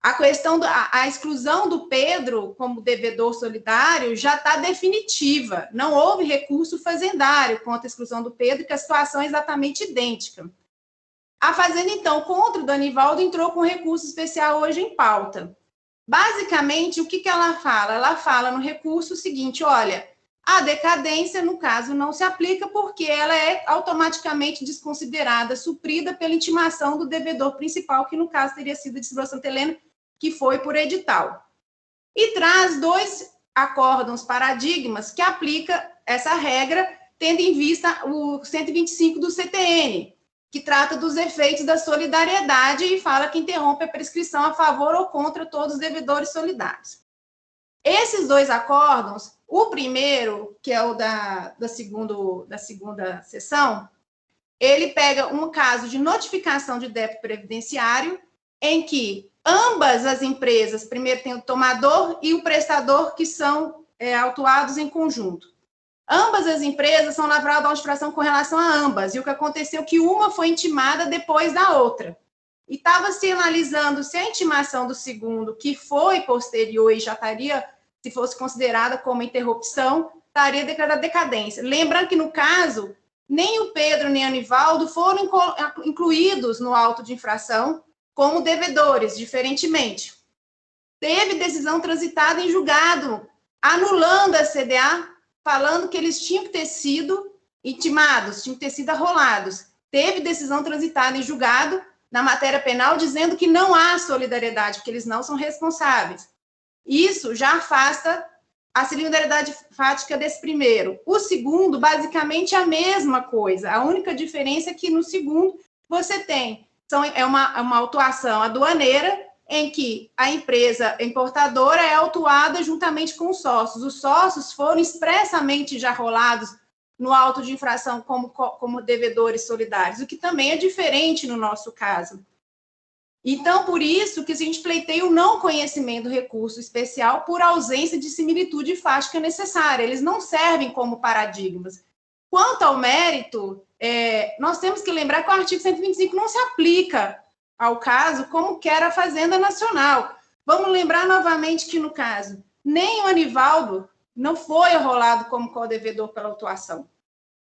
A questão da exclusão do Pedro como devedor solidário já está definitiva. Não houve recurso fazendário contra a exclusão do Pedro, que a situação é exatamente idêntica. A Fazenda, então, contra o Anivaldo, entrou com recurso especial hoje em pauta. Basicamente, o que ela fala? Ela fala no recurso o seguinte: olha, a decadência, no caso, não se aplica porque ela é automaticamente desconsiderada, suprida pela intimação do devedor principal, que no caso teria sido de Silva Santa Helena, que foi por edital. E traz 2 acórdãos paradigmas que aplica essa regra, tendo em vista o 125 do CTN, que trata dos efeitos da solidariedade e fala que interrompe a prescrição a favor ou contra todos os devedores solidários. Esses 2 acórdãos, o primeiro, que é o da segunda sessão, ele pega um caso de notificação de débito previdenciário, em que ambas as empresas, primeiro tem o tomador e o prestador, que são autuados em conjunto. Ambas as empresas são lavradas a infração com relação a ambas, e o que aconteceu é que uma foi intimada depois da outra. E estava se analisando se a intimação do segundo, que foi posterior e já estaria, se fosse considerada como interrupção, estaria declarada decadência. Lembrando que, no caso, nem o Pedro nem o Anivaldo foram incluídos no auto de infração como devedores, diferentemente. Teve decisão transitada em julgado, anulando a CDA, falando que eles tinham que ter sido intimados, tinham que ter sido arrolados. Teve decisão transitada em julgado, na matéria penal, dizendo que não há solidariedade, porque eles não são responsáveis. Isso já afasta a solidariedade fática desse primeiro. O segundo, basicamente, é a mesma coisa. A única diferença é que, no segundo, você tem uma autuação aduaneira, em que a empresa importadora é autuada juntamente com os sócios. Os sócios foram expressamente já rolados no auto de infração como devedores solidários, o que também é diferente no nosso caso. Então, por isso que a gente pleiteia o não conhecimento do recurso especial por ausência de similitude fática necessária. Eles não servem como paradigmas. Quanto ao mérito, nós temos que lembrar que o artigo 125 não se aplica ao caso como quer a Fazenda Nacional. Vamos lembrar novamente que, no caso, nem o Anivaldo não foi arrolado como codevedor pela autuação.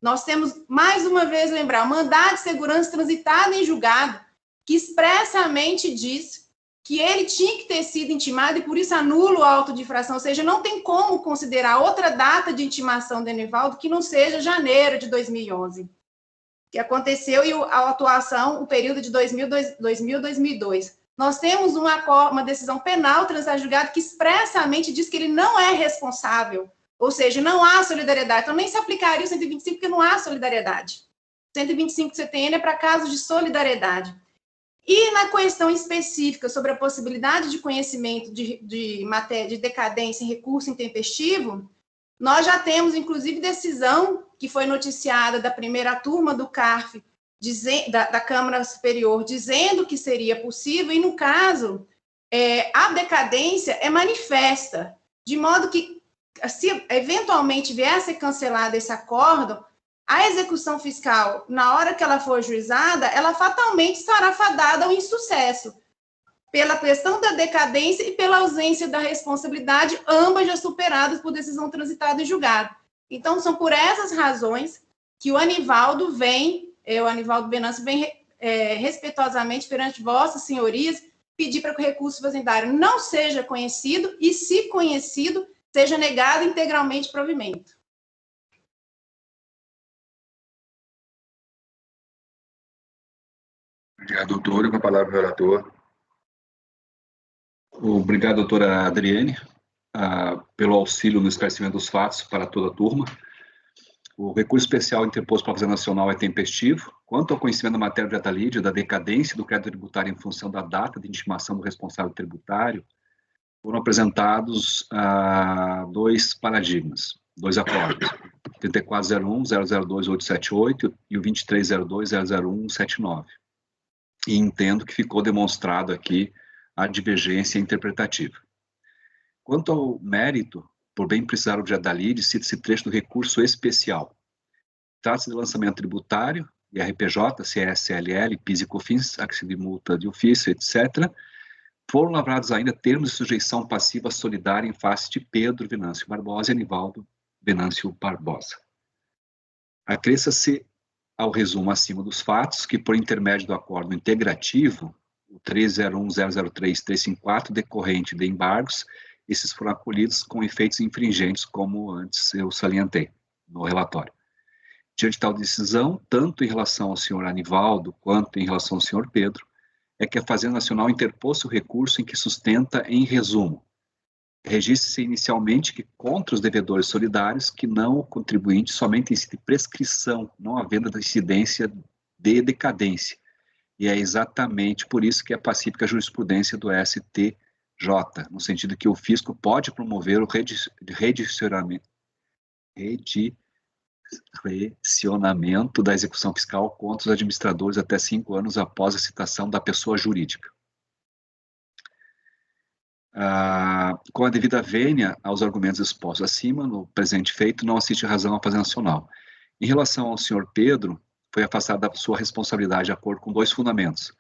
Nós temos, mais uma vez, lembrar o mandado de segurança transitado em julgado, que expressamente diz que ele tinha que ter sido intimado e, por isso, anula o auto de infração. Ou seja, não tem como considerar outra data de intimação do Anivaldo que não seja janeiro de 2011, que aconteceu, e a atuação, o período de 2000 a 2002. Nós temos uma decisão penal transitada em julgado que expressamente diz que ele não é responsável, ou seja, não há solidariedade. Então, nem se aplicaria o 125, porque não há solidariedade. 125 do CTN é para casos de solidariedade. E na questão específica sobre a possibilidade de conhecimento de matéria de decadência em recurso intempestivo, nós já temos, inclusive, decisão que foi noticiada da primeira turma do CARF, da Câmara Superior, dizendo que seria possível, e, no caso, a decadência é manifesta, de modo que, se eventualmente viesse a cancelar esse acordo, a execução fiscal, na hora que ela for juizada, ela fatalmente estará fadada ao insucesso, pela questão da decadência e pela ausência da responsabilidade, ambas já superadas por decisão transitada em julgado. Então, são por essas razões que o Anivaldo vem eu, Anivaldo Venâncio, bem respeitosamente perante vossas senhorias, pedir para que o recurso fazendário não seja conhecido e, se conhecido, seja negado integralmente provimento. Obrigado, doutora. Com a palavra o relator. Obrigado, doutora Adriane, pelo auxílio no esclarecimento dos fatos para toda a turma. O recurso especial interposto pela Fazenda Nacional é tempestivo. Quanto ao conhecimento da matéria de atalídio, da decadência do crédito tributário em função da data de intimação do responsável tributário, foram apresentados dois paradigmas, dois acordos, 3401-002-878 e o 2302-001-179. E entendo que ficou demonstrado aqui a divergência interpretativa. Quanto ao mérito, por bem precisar o objeto da lide, cita-se trecho do recurso especial. Trata-se de lançamento tributário, IRPJ, CSLL, PIS e COFINS, acrescido de multa de ofício, etc. Foram lavrados ainda termos de sujeição passiva solidária em face de Pedro Venâncio Barbosa e Anivaldo Venâncio Barbosa. Acresça-se ao resumo acima dos fatos que, por intermédio do acordo integrativo, o 301.003.354, decorrente de embargos, esses foram acolhidos com efeitos infringentes, como antes eu salientei no relatório. Diante de tal decisão, tanto em relação ao senhor Anivaldo, quanto em relação ao senhor Pedro, é que a Fazenda Nacional interpôs o recurso em que sustenta, em resumo, registre-se inicialmente que contra os devedores solidários, que não o contribuinte, somente incide prescrição, não havendo da incidência de decadência. E é exatamente por isso que é pacífica a jurisprudência do STJ, no sentido que o fisco pode promover o redirecionamento da execução fiscal contra os administradores até 5 anos após a citação da pessoa jurídica. Com a devida vênia aos argumentos expostos acima, no presente feito, não assiste razão à Fazenda Nacional. Em relação ao senhor Pedro, foi afastado da sua responsabilidade de acordo com 2 fundamentos,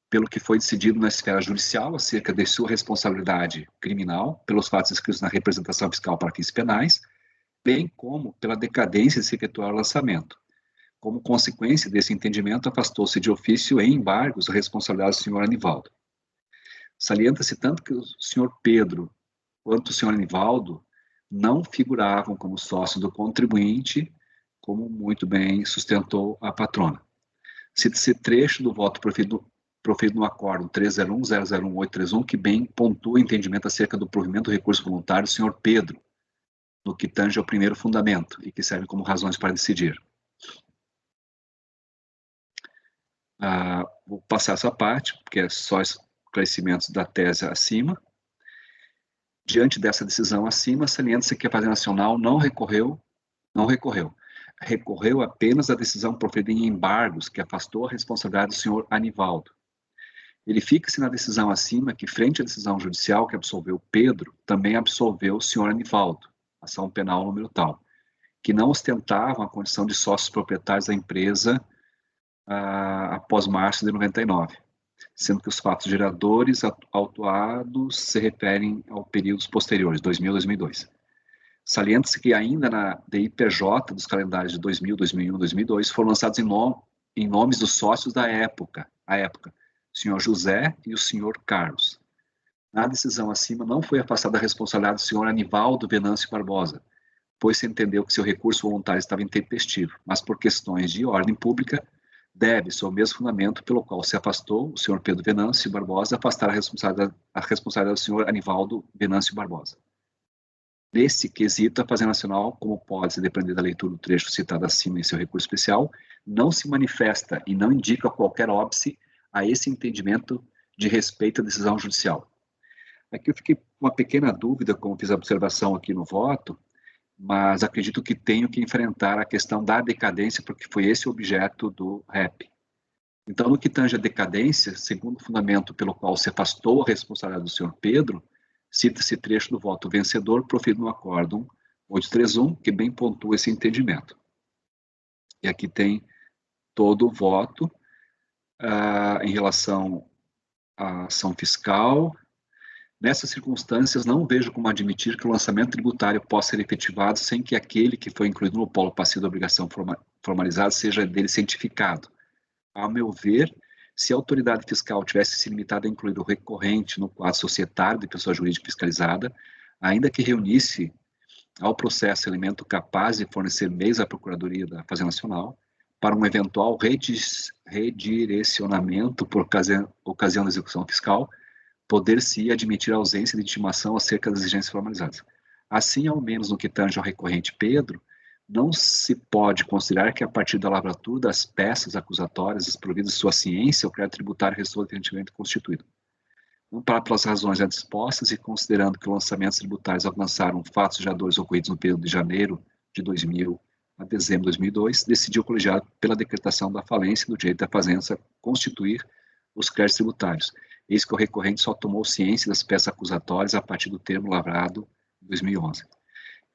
pelo que foi decidido na esfera judicial acerca de sua responsabilidade criminal, pelos fatos inscritos na representação fiscal para fins penais, bem como pela decadência de se efetuar o lançamento. Como consequência desse entendimento, afastou-se de ofício em embargos a responsabilidade do senhor Anivaldo. Salienta-se tanto que o senhor Pedro quanto o senhor Anivaldo não figuravam como sócio do contribuinte, como muito bem sustentou a patrona. Cita-se trecho do voto proferido no acordo 301.001.831, que bem pontua o entendimento acerca do provimento do recurso voluntário do senhor Pedro, no que tange ao primeiro fundamento, e que serve como razões para decidir. Vou passar essa parte, porque é só esclarecimentos da tese acima. Diante dessa decisão acima, salienta-se que a Fazenda Nacional não recorreu apenas à decisão proferida em embargos, que afastou a responsabilidade do senhor Anivaldo. Verifica-se na decisão acima que, frente à decisão judicial que absolveu Pedro, também absolveu o senhor Anivaldo, ação penal número tal, que não ostentavam a condição de sócios proprietários da empresa após março de 99, sendo que os fatos geradores autuados se referem ao períodos posteriores, 2000 e 2002. Salienta-se que ainda na DIPJ dos calendários de 2000, 2001 e 2002 foram lançados em nomes dos sócios da época, o senhor José e o senhor Carlos. Na decisão acima, não foi afastada a responsabilidade do senhor Anivaldo Venâncio Barbosa, pois se entendeu que seu recurso voluntário estava intempestivo, mas por questões de ordem pública, deve-se ao mesmo fundamento pelo qual se afastou o senhor Pedro Venâncio Barbosa, afastar a responsabilidade do senhor Anivaldo Venâncio Barbosa. Nesse quesito, a Fazenda Nacional, como pode se depender da leitura do trecho citado acima em seu recurso especial, não se manifesta e não indica qualquer óbice a esse entendimento de respeito à decisão judicial. Aqui eu fiquei com uma pequena dúvida, como fiz a observação aqui no voto, mas acredito que tenho que enfrentar a questão da decadência, porque foi esse o objeto do REP. Então, no que tange a decadência, segundo o fundamento pelo qual se afastou a responsabilidade do senhor Pedro, cita-se trecho do voto vencedor proferido no acórdão 831, que bem pontua esse entendimento. E aqui tem todo o voto em relação à ação fiscal. Nessas circunstâncias, não vejo como admitir que o lançamento tributário possa ser efetivado sem que aquele que foi incluído no polo passivo da obrigação formalizado seja dele cientificado. Ao meu ver, se a autoridade fiscal tivesse se limitado a incluir o recorrente no quadro societário de pessoa jurídica fiscalizada, ainda que reunisse ao processo elemento capaz de fornecer meios à Procuradoria da Fazenda Nacional para um eventual redirecionamento por ocasião da execução fiscal, poder-se admitir a ausência de intimação acerca das exigências formalizadas. Assim, ao menos no que tange ao recorrente Pedro, não se pode considerar que, a partir da lavratura das peças acusatórias desprovidas de sua ciência, o crédito tributário restou definitivamente constituído. Amparado pelas razões já dispostas e considerando que os lançamentos tributários alcançaram fatos geradores ocorridos no período de janeiro de 2000 a dezembro de 2002, decidiu o colegiado pela decretação da falência do direito da fazenda a constituir os créditos tributários. Eis que o recorrente só tomou ciência das peças acusatórias a partir do termo lavrado em 2011.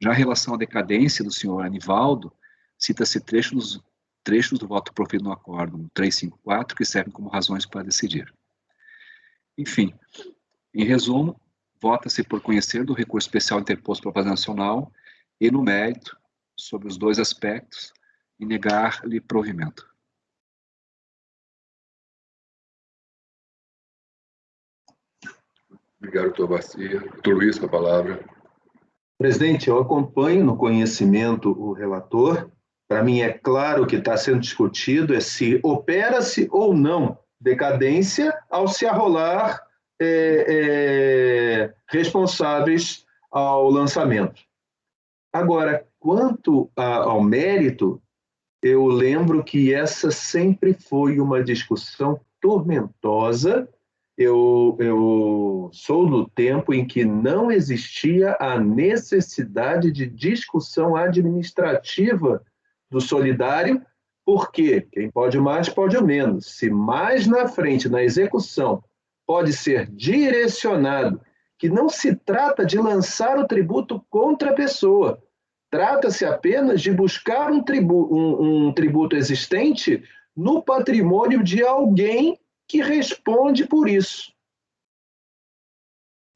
Já em relação à decadência do senhor Anivaldo, cita-se trechos do voto proferido no acórdão 354, que servem como razões para decidir. Enfim, em resumo, vota-se por conhecer do recurso especial interposto pela Fazenda Nacional e, no mérito, sobre os dois aspectos, e negar-lhe provimento. Obrigado, doutor Bacia. Doutor Luiz, com a palavra. Presidente, eu acompanho no conhecimento o relator. Para mim é claro que está sendo discutido é se opera-se ou não decadência ao se arrolar responsáveis ao lançamento. Agora, quanto ao mérito, eu lembro que essa sempre foi uma discussão tormentosa. Eu sou do tempo em que não existia a necessidade de discussão administrativa do solidário, porque quem pode mais, pode menos. Se mais na frente, na execução, pode ser direcionado, que não se trata de lançar o tributo contra a pessoa, trata-se apenas de buscar um tributo existente no patrimônio de alguém que responde por isso.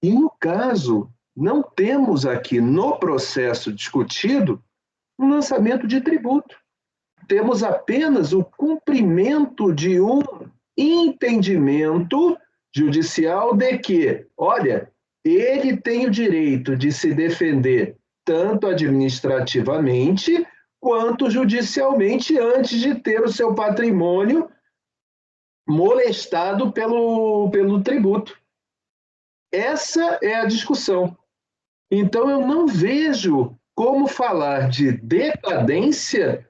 E, no caso, não temos aqui no processo discutido um lançamento de tributo. Temos apenas o cumprimento de um entendimento judicial de que, olha, ele tem o direito de se defender tanto administrativamente quanto judicialmente antes de ter o seu patrimônio molestado pelo tributo. Essa é a discussão. Então, eu não vejo como falar de decadência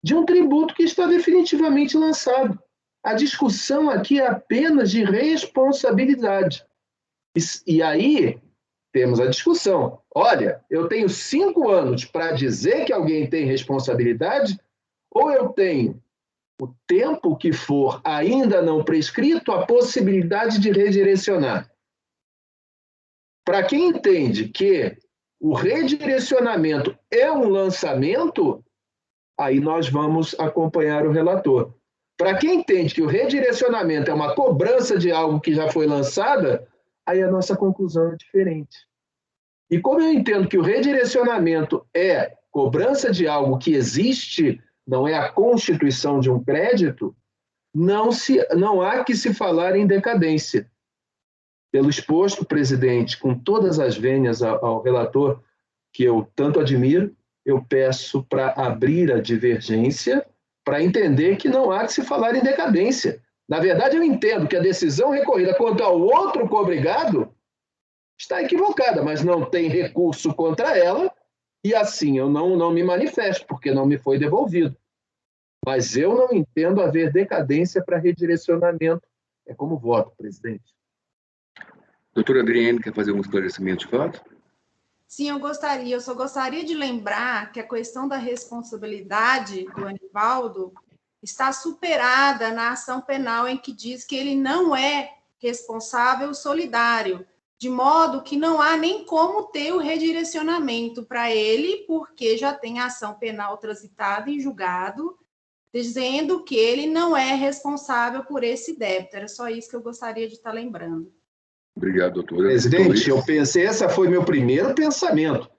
de um tributo que está definitivamente lançado. A discussão aqui é apenas de responsabilidade. E aí, temos a discussão. Olha, eu tenho 5 anos para dizer que alguém tem responsabilidade, ou eu tenho o tempo que for ainda não prescrito, a possibilidade de redirecionar. Para quem entende que o redirecionamento é um lançamento, aí nós vamos acompanhar o relator. Para quem entende que o redirecionamento é uma cobrança de algo que já foi lançada, aí a nossa conclusão é diferente. E como eu entendo que o redirecionamento é cobrança de algo que existe, não é a constituição de um crédito, não há que se falar em decadência. Pelo exposto, presidente, com todas as vênias ao relator, que eu tanto admiro, eu peço para abrir a divergência, para entender que não há que se falar em decadência. Na verdade, eu entendo que a decisão recorrida contra o outro cobrigado está equivocada, mas não tem recurso contra ela, e assim eu não me manifesto, porque não me foi devolvido. Mas eu não entendo haver decadência para redirecionamento. É como voto, presidente. Doutora Adriane, quer fazer um esclarecimento de fato? Sim, eu só gostaria de lembrar que a questão da responsabilidade do Anivaldo está superada na ação penal em que diz que ele não é responsável solidário, de modo que não há nem como ter o redirecionamento para ele, porque já tem a ação penal transitada em julgado, dizendo que ele não é responsável por esse débito. Era só isso que eu gostaria de estar lembrando. Obrigado, doutora. Presidente, eu pensei, esse foi meu primeiro pensamento.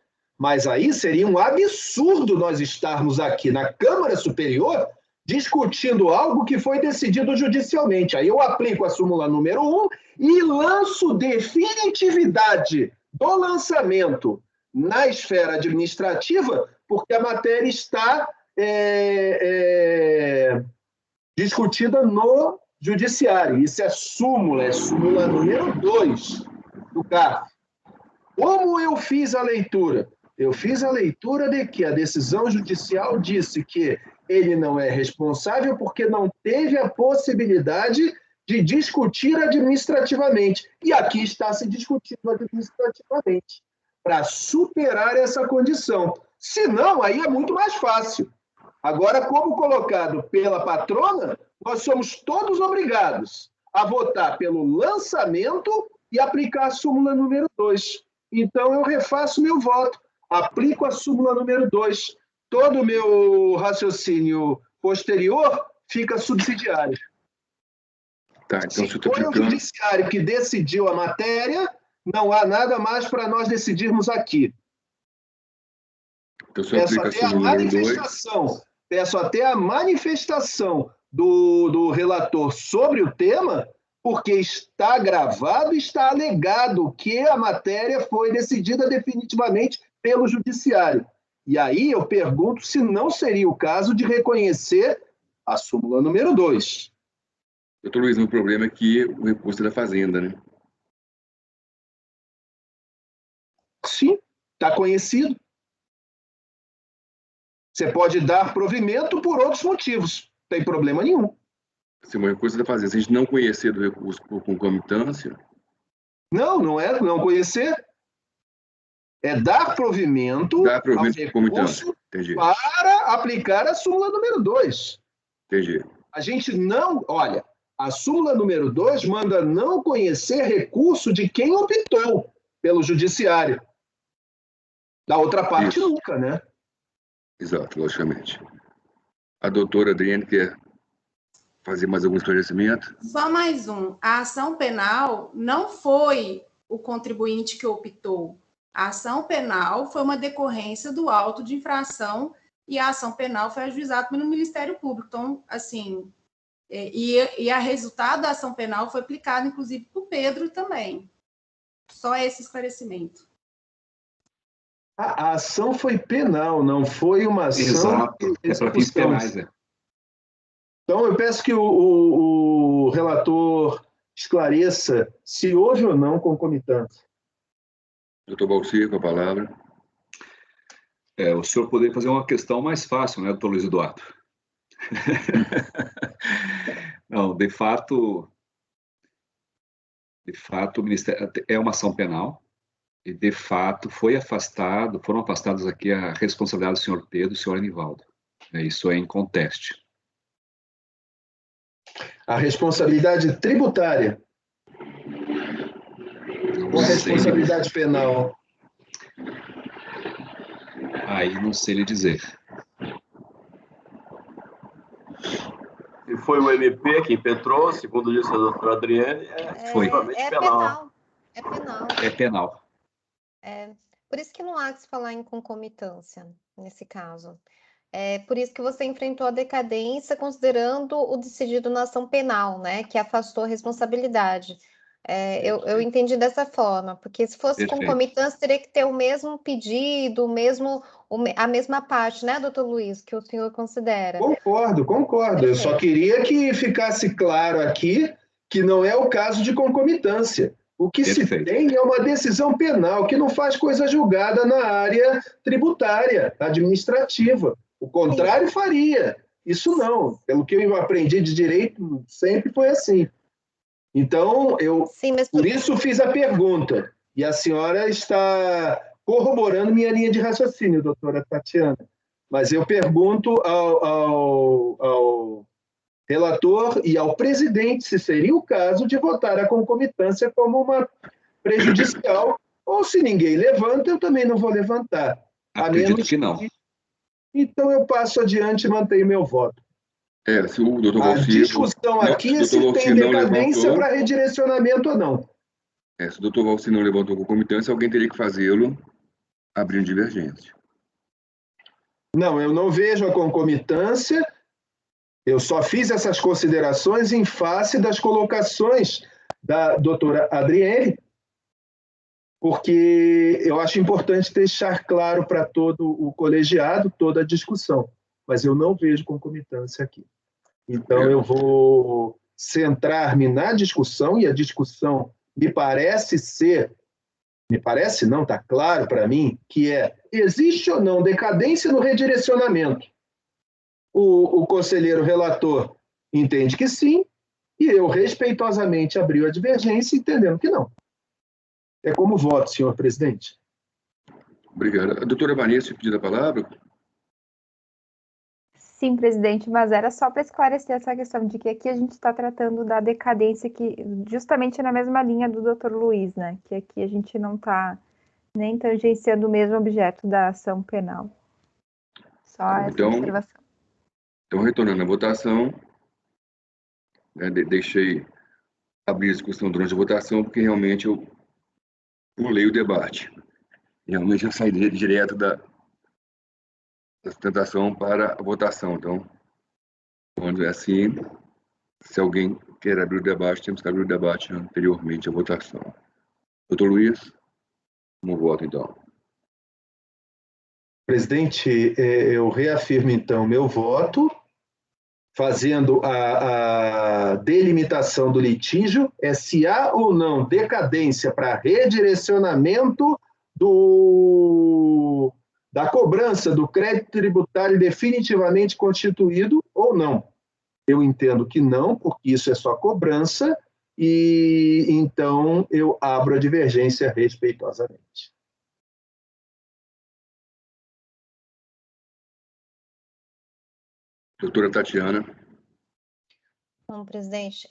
Mas aí seria um absurdo nós estarmos aqui na Câmara Superior discutindo algo que foi decidido judicialmente. Aí eu aplico a súmula número 1 e lanço definitividade do lançamento na esfera administrativa, porque a matéria está discutida no judiciário. Isso é súmula número 2 do CARF. Como eu fiz a leitura? Eu fiz a leitura de que a decisão judicial disse que ele não é responsável porque não teve a possibilidade de discutir administrativamente. E aqui está se discutindo administrativamente, para superar essa condição. Se não, aí é muito mais fácil. Agora, como colocado pela patrona, nós somos todos obrigados a votar pelo lançamento e aplicar a súmula número 2. Então, eu refaço meu voto, aplico a súmula número 2. Todo o meu raciocínio posterior fica subsidiário. Tá, então, se foi o judiciário que decidiu a matéria, não há nada mais para nós decidirmos aqui. Então, peço até a manifestação do relator sobre o tema, porque está gravado, está alegado que a matéria foi decidida definitivamente pelo judiciário. E aí eu pergunto se não seria o caso de reconhecer a súmula número 2. Doutor Luiz, o problema é que o recurso é da Fazenda, né? Sim, está conhecido. Você pode dar provimento por outros motivos, não tem problema nenhum. Se o recurso é da Fazenda, se a gente não conhecer do recurso por concomitância... Não é não conhecer. É dar provimento ao recurso para aplicar a súmula número 2. Entendi. A gente não... Olha, a súmula número 2 manda não conhecer recurso de quem optou pelo judiciário. Da outra parte, isso. Nunca, né? Exato, logicamente. A doutora Adriane quer fazer mais algum esclarecimento? Só mais um. A ação penal não foi o contribuinte que optou. A ação penal foi uma decorrência do auto de infração e a ação penal foi ajuizada pelo Ministério Público. Então, assim, a resultado da ação penal foi aplicado, inclusive, por Pedro também. Só esse esclarecimento. A ação foi penal, não foi uma ação... Exato, é para fins penais, né? Então, eu peço que o relator esclareça se houve ou não concomitância. Doutor Valcir, com a palavra. O senhor poderia fazer uma questão mais fácil, né, doutor Luiz Eduardo? Não, de fato, o Ministério é uma ação penal e, de fato, foram afastados aqui a responsabilidade do senhor Pedro e do senhor Anivaldo. Isso é inconteste. A responsabilidade tributária ou a responsabilidade penal? Aí não sei lhe dizer. E foi o MP que impetrou, segundo disse a doutora Adriane, foi. Penal. É penal. Por isso que não há que se falar em concomitância, nesse caso. Por isso que você enfrentou a decadência considerando o decidido na ação penal, né, que afastou a responsabilidade. Eu entendi dessa forma, porque se fosse concomitância, teria que ter o mesmo pedido, a mesma parte, né, doutor Luiz, que o senhor considera. Concordo. Perfeito. Eu só queria que ficasse claro aqui que não é o caso de concomitância. O que se tem é uma decisão penal que não faz coisa julgada na área tributária, administrativa. O contrário faria. Isso não. Pelo que eu aprendi de direito, sempre foi assim. Então, por isso fiz a pergunta. E a senhora está corroborando minha linha de raciocínio, doutora Tatiana. Mas eu pergunto ao relator e ao presidente se seria o caso de votar a concomitância como uma prejudicial, ou se ninguém levanta, eu também não vou levantar. Acredito que não. Então, eu passo adiante e mantenho meu voto. Se o doutor A discussão aqui é se tem decadência para redirecionamento ou não. Se o doutor Valcir não levantou concomitância, alguém teria que fazê-lo abrindo divergência. Não, eu não vejo a concomitância, eu só fiz essas considerações em face das colocações da doutora Adriele, porque eu acho importante deixar claro para todo o colegiado, toda a discussão, mas eu não vejo concomitância aqui. Então, eu vou centrar-me na discussão, e a discussão me parece não, está claro para mim, que existe ou não decadência no redirecionamento. O conselheiro relator entende que sim, e eu respeitosamente abri a divergência, entendendo que não. É como voto, senhor presidente. Obrigado. A doutora Vanessa pediu a palavra. Sim, presidente, mas era só para esclarecer essa questão de que aqui a gente está tratando da decadência que justamente na mesma linha do doutor Luiz, né? Que aqui a gente não está nem tangenciando o mesmo objeto da ação penal. Só essa observação. Então, retornando à votação, né, deixei abrir a discussão durante a votação, porque realmente eu pulei o debate. Realmente eu saí direto da sustentação para a votação. Então, quando é assim, se alguém quer abrir o debate, temos que abrir o debate anteriormente à votação. Doutor Luiz, como voto, então? Presidente, eu reafirmo, então, meu voto, fazendo a delimitação do litígio, se há ou não decadência para redirecionamento da cobrança do crédito tributário definitivamente constituído ou não. Eu entendo que não, porque isso é só cobrança, e então eu abro a divergência respeitosamente. Doutora Tatiana. Bom, presidente,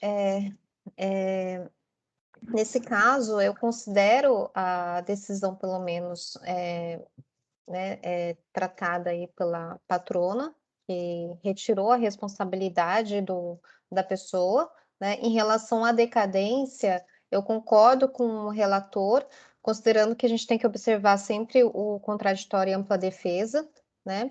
nesse caso, eu considero a decisão, pelo menos, tratada aí pela patrona, que retirou a responsabilidade da pessoa, né? Em relação à decadência, eu concordo com o relator, considerando que a gente tem que observar sempre o contraditório e ampla defesa, né?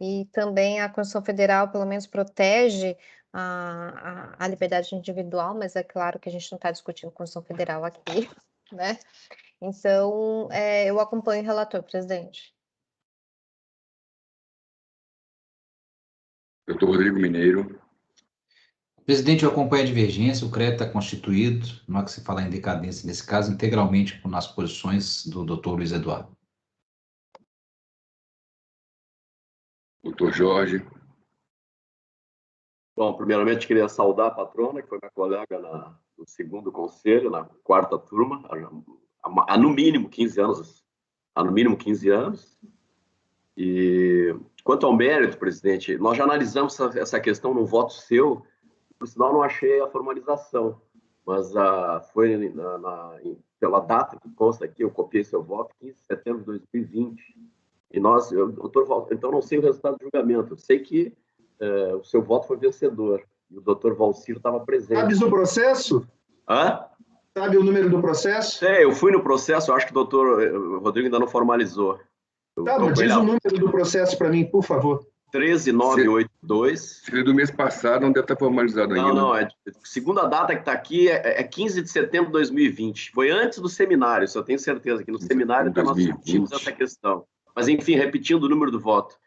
E também a Constituição Federal, pelo menos, protege a liberdade individual, mas é claro que a gente não está discutindo Constituição Federal aqui, né? Então, eu acompanho o relator, presidente. Doutor Rodrigo Mineiro. Presidente, eu acompanho a divergência, o crédito está constituído, não há que se falar em decadência nesse caso, integralmente nas posições do doutor Luiz Eduardo. Doutor Jorge. Bom, primeiramente queria saudar a patrona, que foi minha colega no segundo conselho, na quarta turma, há no mínimo 15 anos. Há no mínimo 15 anos. E quanto ao mérito, presidente, nós já analisamos essa questão num voto seu, por sinal não achei a formalização, mas foi pela data que consta aqui, eu copiei seu voto, 15 de setembro de 2020. E doutor, então não sei o resultado do julgamento, eu sei que o seu voto foi vencedor, e o doutor Valcir estava presente. Sabe do processo? Hã? Sabe o número do processo? Eu fui no processo, eu acho que o doutor Rodrigo ainda não formalizou. Tá, mas diz o número do processo para mim, por favor. 13982. Seria do mês passado, não deve estar formalizado ainda. Não, segunda data que está aqui é 15 de setembro de 2020. Foi antes do seminário, isso eu tenho certeza, que no seminário nós discutimos essa questão. Mas, enfim, repetindo o número do voto.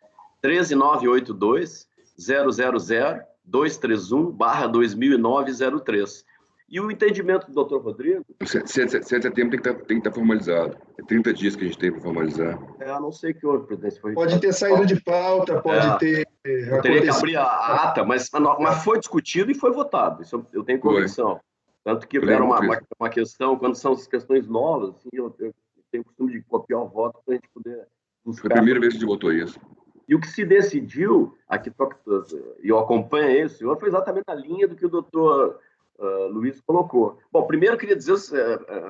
13982-000-231/2009-03. E o entendimento do doutor Rodrigo... 7 de setembro tem que estar formalizado. É 30 dias que a gente tem para formalizar. Eu não sei que houve, presidente. Pode ter saído de pauta, pode ter... Eu teria que abrir a ata, mas foi discutido e foi votado. Isso eu tenho convicção. Tanto que era uma questão, quando são as questões novas, assim, eu tenho o costume de copiar o voto para a gente poder buscar. Foi a primeira vez que a gente votou isso. E o que se decidiu, e eu acompanho isso, senhor, foi exatamente a linha do que o doutor Luiz colocou. Bom, primeiro eu queria dizer,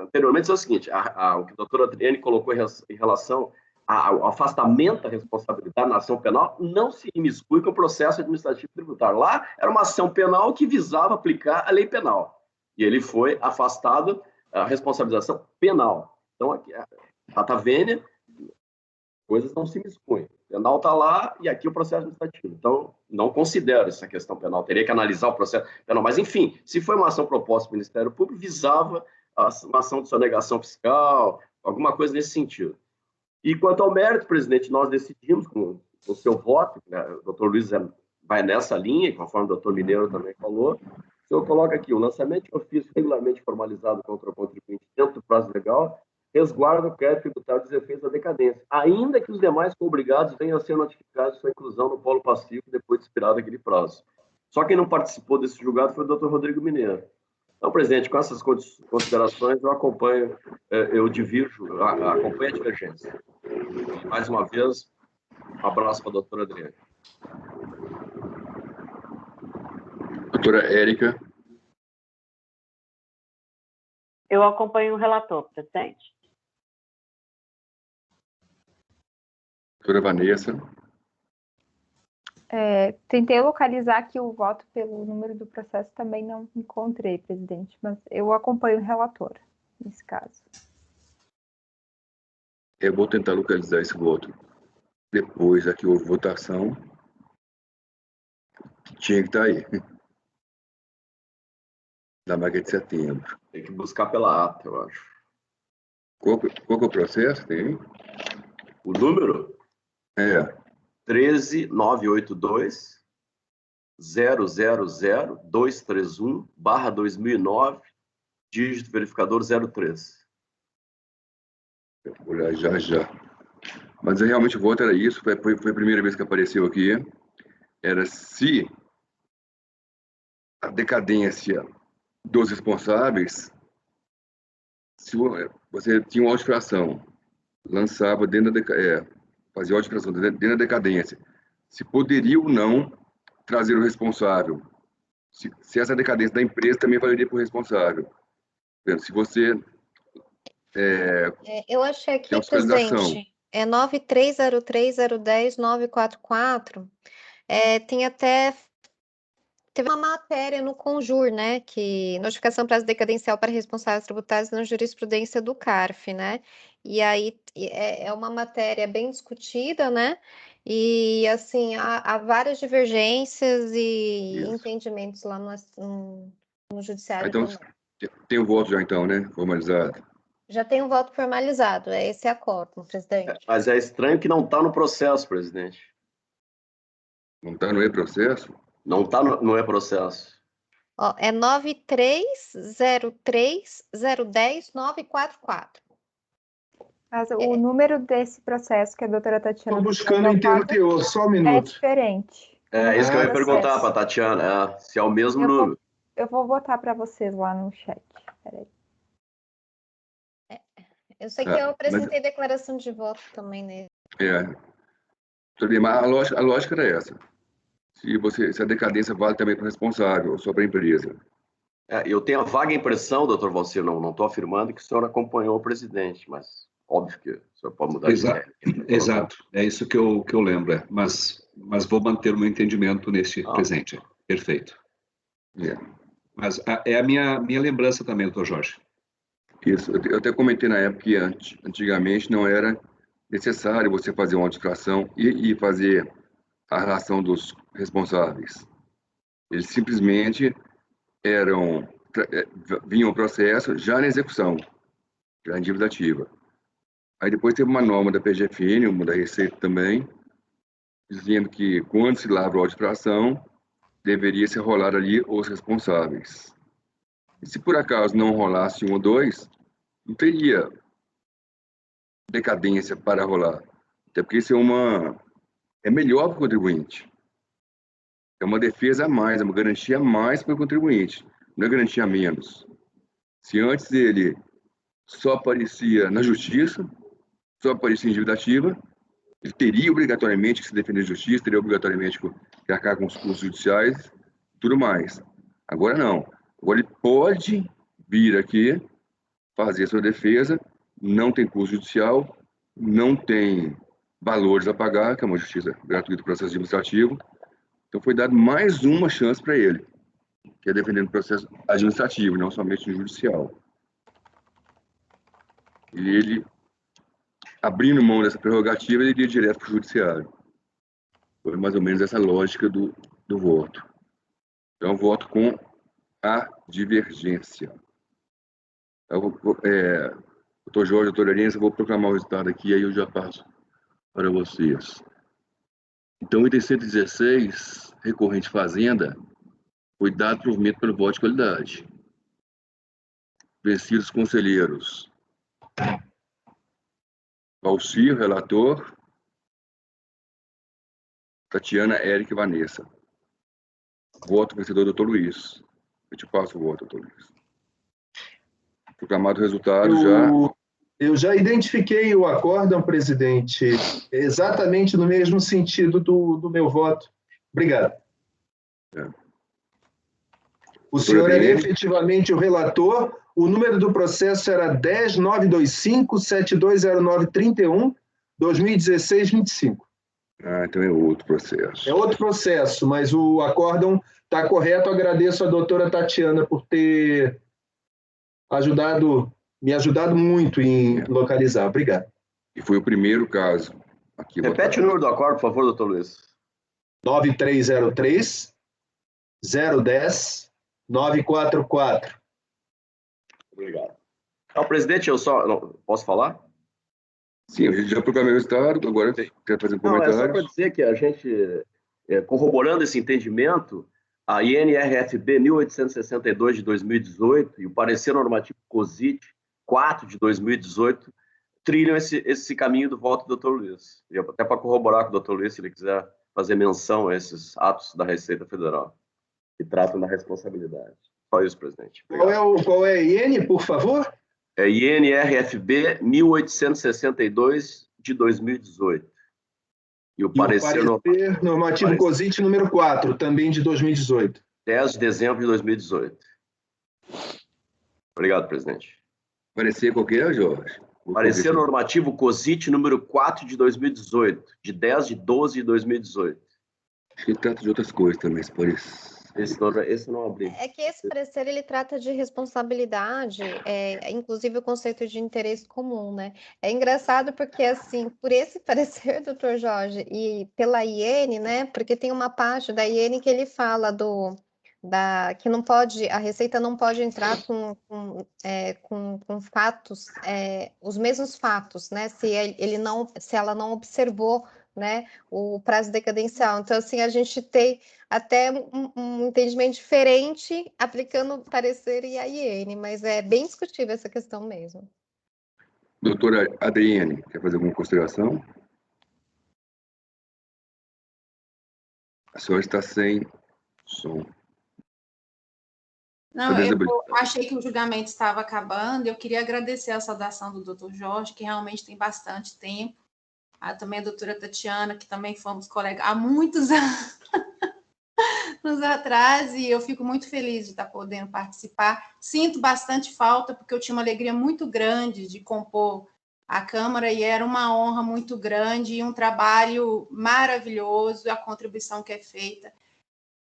anteriormente, o seguinte, o que a doutora Adriane colocou em relação ao afastamento da responsabilidade na ação penal não se imiscui com o processo administrativo tributário. Lá era uma ação penal que visava aplicar a lei penal. E ele foi afastado a responsabilização penal. Então, aqui, a Tata Vênia coisas não se miscuem. O penal está lá e aqui o processo administrativo. Então, não considero essa questão penal. Teria que analisar o processo penal. Mas, enfim, se foi uma ação proposta pelo Ministério Público, visava uma ação de sonegação fiscal, alguma coisa nesse sentido. E quanto ao mérito, presidente, nós decidimos, com o seu voto, né, o doutor Luiz vai nessa linha, conforme o doutor Mineiro também falou, o senhor coloca aqui, o lançamento de ofício regularmente formalizado contra o contribuinte dentro do prazo legal resguarda o crédito tributário dos efeitos da decadência, ainda que os demais obrigados venham a ser notificados de sua inclusão no polo passivo depois de expirado aquele prazo. Só quem não participou desse julgado foi o doutor Rodrigo Mineiro. Então, presidente, com essas considerações, eu acompanho, eu divirjo, acompanho a divergência. E, mais uma vez, um abraço para a doutora Adriane. Doutora Érica. Eu acompanho o relator, presidente. Doutora Vanessa. Tentei localizar aqui o voto pelo número do processo, também não encontrei, presidente, mas eu acompanho o relator, nesse caso. Eu vou tentar localizar esse voto. Depois, aqui houve votação, que tinha que estar aí. Da marca de setembro. Tem que buscar pela ata, eu acho. Qual que é o processo? Tem? O número? 13982 000-231/2009, dígito verificador 03. Eu vou olhar já. Mas realmente o voto era isso, foi a primeira vez que apareceu aqui. Era se a decadência dos responsáveis, se você tinha uma auto-infração, lançava dentro da fazia auto-infração dentro da decadência, se poderia ou não trazer o responsável, se essa decadência da empresa também valeria para o responsável. Se você eu achei aqui, presidente, 9303010944, tem até... Teve uma matéria no Conjur, né, que notificação prazo decadencial para responsáveis tributários na jurisprudência do CARF, né, e aí é uma matéria bem discutida, né, e assim, há várias divergências e entendimentos lá no judiciário. Então, também. Tem o voto já então, né, formalizado? Já tem um voto formalizado, é esse acordo, presidente. Mas é estranho que não está no processo, presidente. Não está no e-processo? Não está no e-processo. É 9303010944. Mas o número desse processo que a doutora Tatiana... Estou buscando em termo teor, só um minuto. É diferente. Isso que eu ia perguntar para a Tatiana, se é o mesmo número. Eu vou botar para vocês lá no chat. Peraí. Eu sei que eu apresentei declaração de voto também nele. Mas a lógica era essa. Se a decadência vale também para o responsável, ou só para a empresa. Eu tenho a vaga impressão, doutor Valcir, não estou afirmando que o senhor acompanhou o presidente, mas óbvio que o senhor pode mudar de ideia. Exato, é isso que eu lembro, mas vou manter o meu entendimento neste presente. Perfeito. Mas é a minha lembrança também, doutor Jorge. Isso, eu até comentei na época que antigamente não era necessário você fazer uma auto-infração e fazer a relação dos responsáveis. Eles simplesmente vinham o processo já na execução, já em dívida ativa. Aí depois teve uma norma da PGFN, uma da Receita também, dizendo que quando se lavra a auto-infração, deveria se rolar ali os responsáveis. E se por acaso não rolasse um ou dois, não teria decadência para rolar. Até porque isso é melhor para o contribuinte. É uma defesa a mais, é uma garantia a mais para o contribuinte. Não é garantia a menos. Se antes ele só aparecia na justiça, só aparecia em dívida ativa, ele teria obrigatoriamente que se defender de justiça, teria obrigatoriamente que arcar com os custos judiciais, tudo mais. Agora não. Agora ele pode vir aqui, fazer a sua defesa, não tem custo judicial, não tem valores a pagar, que é uma justiça gratuita do processo administrativo. Então foi dado mais uma chance para ele, que é defender no processo administrativo, não somente no judicial. E ele abrindo mão dessa prerrogativa, ele iria direto para o judiciário. Foi mais ou menos essa lógica do voto. Então, voto com a divergência. Doutor Jorge, doutora Arença, eu vou proclamar o resultado aqui, aí eu já passo para vocês. Então, o item 116, recorrente Fazenda, foi dado provimento pelo voto de qualidade. Vencidos os conselheiros Valcir, relator, Tatiana, Érica e Vanessa. Voto vencedor, doutor Luiz. Eu te passo o voto, doutor Luiz. Proclamado o resultado Eu já identifiquei o acórdão, presidente, exatamente no mesmo sentido do meu voto. Obrigado. O senhor era efetivamente o relator. O número do processo era 10.925.720931, 2016-25. Então é outro processo. É outro processo, mas o acórdão está correto. Agradeço a doutora Tatiana por ter me ajudado muito em localizar. Obrigado. E foi o primeiro caso. Aqui repete o número do acórdão, por favor, doutor Luiz. 9303-010-944. Obrigado. Presidente, posso falar? Sim, a gente já proclamou o resultado, agora quer fazer um comentário. É só para dizer que a gente, corroborando esse entendimento, a INRFB 1862 de 2018 e o parecer normativo COSIT 4 de 2018 trilham esse caminho do voto do Dr. Luiz. E até para corroborar com o Dr. Luiz, se ele quiser fazer menção a esses atos da Receita Federal que tratam da responsabilidade. Só isso, presidente. Qual é a IN, por favor? É INRFB 1862 de 2018. E o parecer normativo COSIT número 4, também de 2018. 10 de dezembro de 2018. Obrigado, presidente. Parecer qualquer, Jorge? Parecer normativo COSIT número 4 de 2018, de 10 de 12 de 2018. Acho que ele trata de outras coisas também, esse parecer. Esse não abri. É que esse parecer ele trata de responsabilidade, inclusive o conceito de interesse comum, né? É engraçado porque, assim, por esse parecer, doutor Jorge, e pela IN, né? Porque tem uma parte da IN que ele fala que não pode, a Receita não pode entrar com fatos, os mesmos fatos, né? Se ela não observou, né, o prazo decadencial. Então, assim, a gente tem até um entendimento diferente aplicando o parecer e a IN, mas é bem discutível essa questão mesmo. Doutora Adriane, quer fazer alguma consideração? A senhora está sem som. Não, eu achei que o julgamento estava acabando. Eu queria agradecer a saudação do doutor Jorge, que realmente tem bastante tempo. Também a doutora Tatiana, que também fomos colegas há muitos anos atrás, e eu fico muito feliz de estar podendo participar. Sinto bastante falta, porque eu tinha uma alegria muito grande de compor a Câmara, e era uma honra muito grande, e um trabalho maravilhoso, a contribuição que é feita.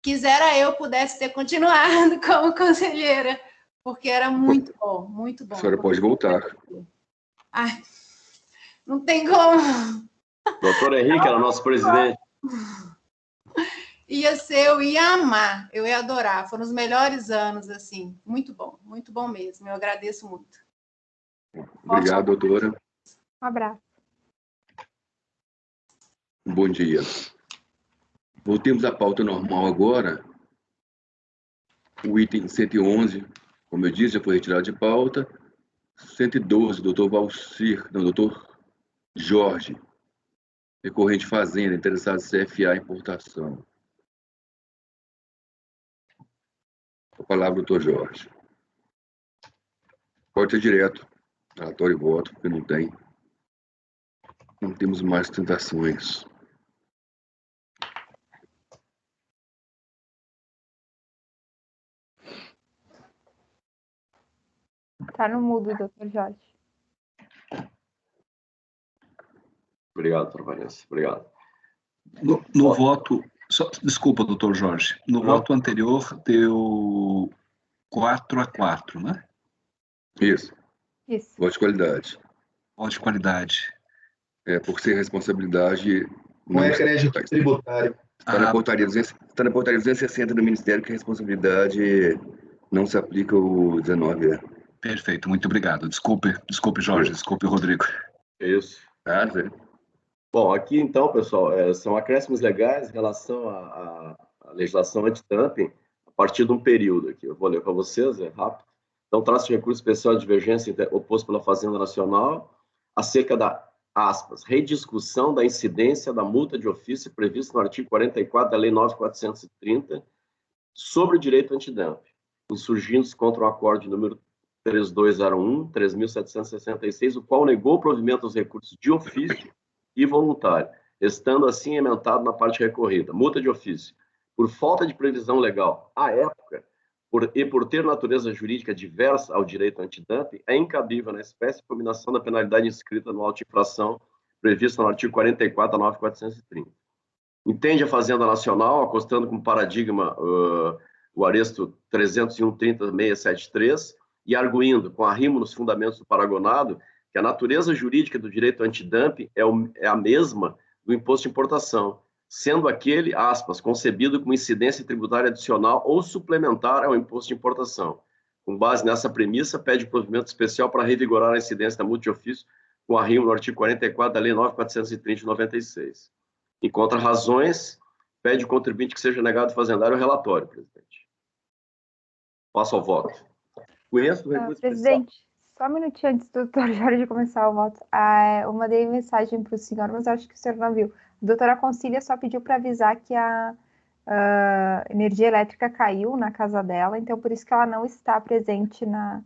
Quisera eu pudesse ter continuado como conselheira, porque era muito bom, muito bom. A senhora pode voltar. Ai, não tem como. Doutor Henrique era nosso presidente. Eu ia amar, eu ia adorar. Foram os melhores anos, assim. Muito bom mesmo. Eu agradeço muito. Obrigado, doutora. Um abraço. Bom dia. Voltemos à pauta normal agora. O item 111, como eu disse, já foi retirado de pauta. 112, doutor Jorge, recorrente Fazenda, interessado em CFA importação. A palavra, doutor Jorge. Pode ser direto, relatório e voto, porque não temos mais tentações. Está no mudo, doutor Jorge. Obrigado, doutor Vanessa. Obrigado. No voto... Desculpa, doutor Jorge. No voto anterior deu 4-4, né? Isso. Isso. Voto de qualidade. Voto de qualidade. Por ser responsabilidade... Não é crédito tributário. Está na portaria 260 do Ministério que a responsabilidade não se aplica o 19. Perfeito, muito obrigado. Desculpe, Jorge, desculpe, Rodrigo. Isso. Bom, aqui então, pessoal, são acréscimos legais em relação à legislação anti-dumping a partir de um período aqui. Eu vou ler para vocês, é rápido. Então, trata-se de recurso especial de divergência oposto pela Fazenda Nacional acerca da, aspas, rediscussão da incidência da multa de ofício prevista no artigo 44 da Lei 9.430 sobre o direito antidumping, insurgindo-se contra o acorde número 3201, 3.766, o qual negou o provimento dos recursos de ofício e voluntário, estando assim emendado na parte recorrida. Multa de ofício, por falta de previsão legal à época, por ter natureza jurídica diversa ao direito antidumping, é incabível na espécie a combinação da penalidade inscrita no auto de infração prevista no artigo 44 da 9.430. Entende a Fazenda Nacional, acostando como paradigma o aresto 301.30.673 e arguindo, com arrimo nos fundamentos do paragonado, que a natureza jurídica do direito antidumping é a mesma do imposto de importação, sendo aquele, aspas, concebido como incidência tributária adicional ou suplementar ao imposto de importação. Com base nessa premissa, pede provimento especial para revigorar a incidência da multa de ofício com arrimo no artigo 44 da Lei 9.430 de 96. Em contra-razões, pede o contribuinte que seja negado fazendário o relatório, presidente. Passo ao voto. Conheço o recurso presidente, só um minutinho antes do doutor Jorge começar o voto. Eu mandei mensagem para o senhor, mas acho que o senhor não viu. A doutora Concília só pediu para avisar que a energia elétrica caiu na casa dela, então por isso que ela não está presente na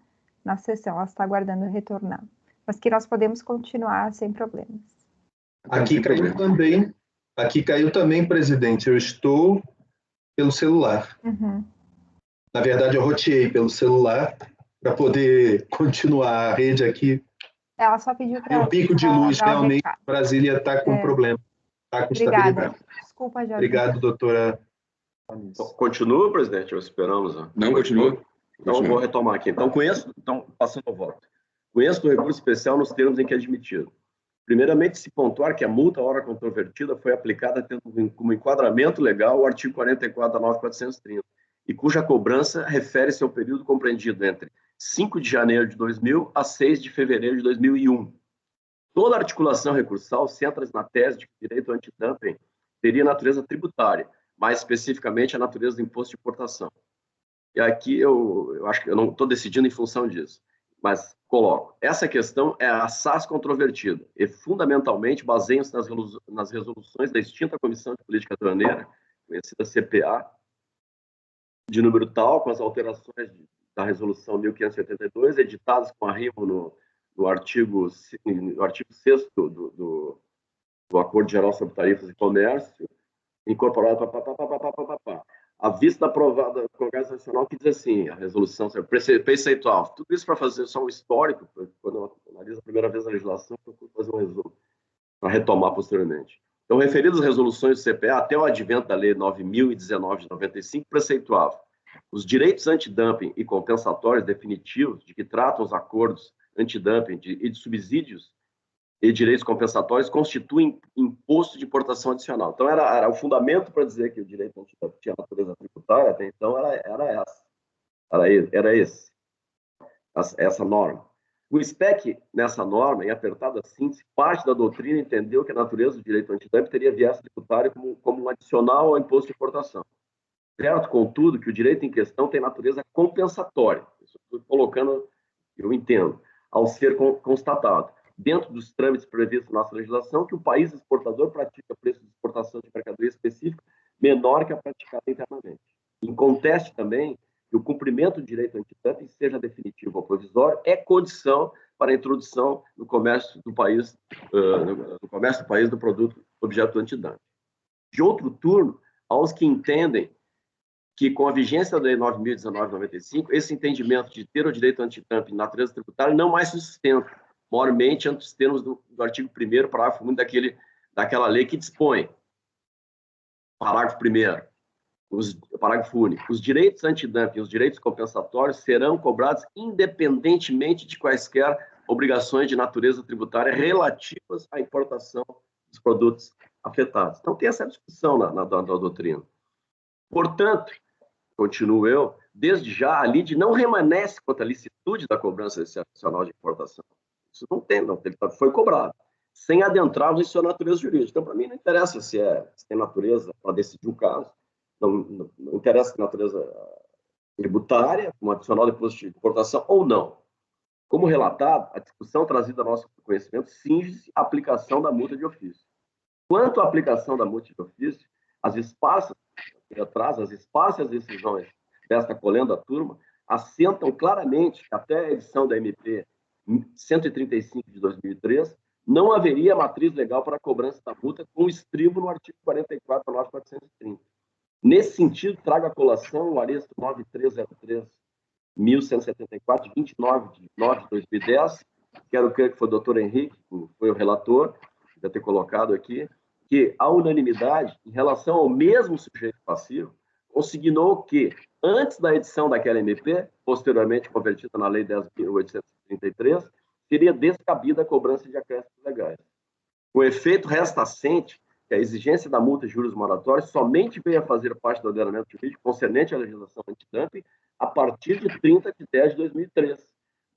sessão, ela está aguardando retornar. Mas que nós podemos continuar sem problemas. Aqui caiu também, presidente, eu estou pelo celular. Uhum. Na verdade, eu roteei pelo celular para poder continuar a rede aqui. Ela só pediu para... O pico de luz, realmente, Brasília está com problema. Está com instabilidade. Desculpa, Jorge. Obrigado, doutora. Então, continua, presidente? Esperamos. Né? Não, continua. Então, eu vou retomar aqui. Então, passando ao voto. Conheço do recurso especial nos termos em que é admitido. Primeiramente, se pontuar que a multa à hora controvertida foi aplicada tendo como enquadramento legal o artigo 44 da 9.430, e cuja cobrança refere-se ao período compreendido entre 5 de janeiro de 2000 a 6 de fevereiro de 2001. Toda articulação recursal centra-se na tese de que o direito antidumping teria natureza tributária, mais especificamente a natureza do imposto de importação. E aqui eu acho que eu não estou decidindo em função disso, mas coloco. Essa questão é assaz controvertida e, fundamentalmente, baseiam-se nas resoluções da extinta Comissão de Política Aduaneira, conhecida CPA, de número tal, com as alterações da Resolução 1582, editadas com arrimo no artigo 6º do Acordo Geral sobre Tarifas e Comércio, incorporado à vista aprovada do Congresso Nacional, que diz assim, a resolução preceitual. Tudo isso para fazer só um histórico, quando eu analiso a primeira vez a legislação, eu procuro fazer um resumo, para retomar posteriormente. Então, referidas às resoluções do CPA, até o advento da Lei 9.019 de 95, preceituava os direitos antidumping e compensatórios definitivos de que tratam os acordos antidumping e de subsídios e direitos compensatórios constituem imposto de importação adicional. Então, era o fundamento para dizer que o direito antidumping tinha natureza tributária, até então era essa norma. O SPEC, nessa norma, em apertada síntese, parte da doutrina entendeu que a natureza do direito antidumping teria viés tributário como um adicional ao imposto de importação. Certo, contudo, que o direito em questão tem natureza compensatória. Isso eu estou colocando, eu entendo, ao ser constatado, dentro dos trâmites previstos na nossa legislação, que o país exportador pratica preço de exportação de mercadoria específica menor que a praticada internamente. Inconteste também que o cumprimento do direito antidumping, seja definitivo ou provisório, é condição para a introdução no comércio do país, do produto objeto do antidumping. De outro turno, aos que entendem que, com a vigência da Lei 9.019/95, esse entendimento de ter o direito antidumping de natureza tributária não mais se sustenta, maiormente ante os termos do artigo 1º, parágrafo 1 daquela lei que dispõe, parágrafo 1º, parágrafo único, os direitos antidumping e os direitos compensatórios serão cobrados independentemente de quaisquer obrigações de natureza tributária relativas à importação dos produtos afetados. Então, tem essa discussão na doutrina. Portanto, continuo eu, desde já, a lide não remanesce quanto à licitude da cobrança desse adicional de importação. Isso não tem, ele foi cobrado, sem adentrarmos em sua natureza jurídica. Então, para mim, não interessa se tem natureza para decidir o caso, não interessa se tem natureza tributária, como adicional de imposto de importação ou não. Como relatado, a discussão trazida ao nosso conhecimento cinge-se à aplicação da multa de ofício. Quanto à aplicação da multa de ofício, as esparsas decisões desta colenda turma assentam claramente que até a edição da MP 135 de 2003 não haveria matriz legal para a cobrança da multa com estribo no artigo 44 da 9430. Nesse sentido, trago à colação o aresto 9303.1174, de 29 de 9 de 2010, quero crer que foi o doutor Henrique, que foi o relator, deve ter colocado aqui, que a unanimidade, em relação ao mesmo sujeito passivo, consignou que, antes da edição daquela MP, posteriormente convertida na Lei 10.833, seria descabida a cobrança de acréscimos legais. O efeito resta assente que a exigência da multa de juros moratórios somente veio a fazer parte do ordenamento jurídico concernente à legislação antidumping a partir de 30 de 10 de 2003,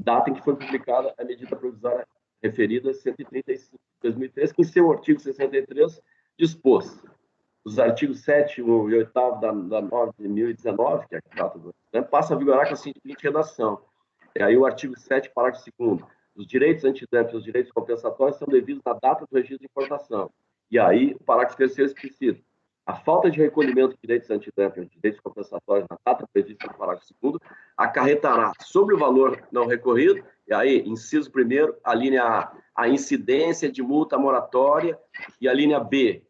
data em que foi publicada a medida provisória referida 135 de 2003, que em seu artigo 63 dispôs os artigos 7 e 8 da 9.019, que é a data do ordenamento, passa a vigorar com a seguinte redação. E aí o artigo 7, parágrafo 2º, os direitos antidumping e os direitos compensatórios são devidos na data do registro de importação. E aí, o parágrafo 3º explicita. A falta de recolhimento de direitos antidumping e direitos compensatórios na data prevista no parágrafo 2º acarretará sobre o valor não recorrido, e aí, inciso 1º, a linha A, a incidência de multa moratória, e a linha B,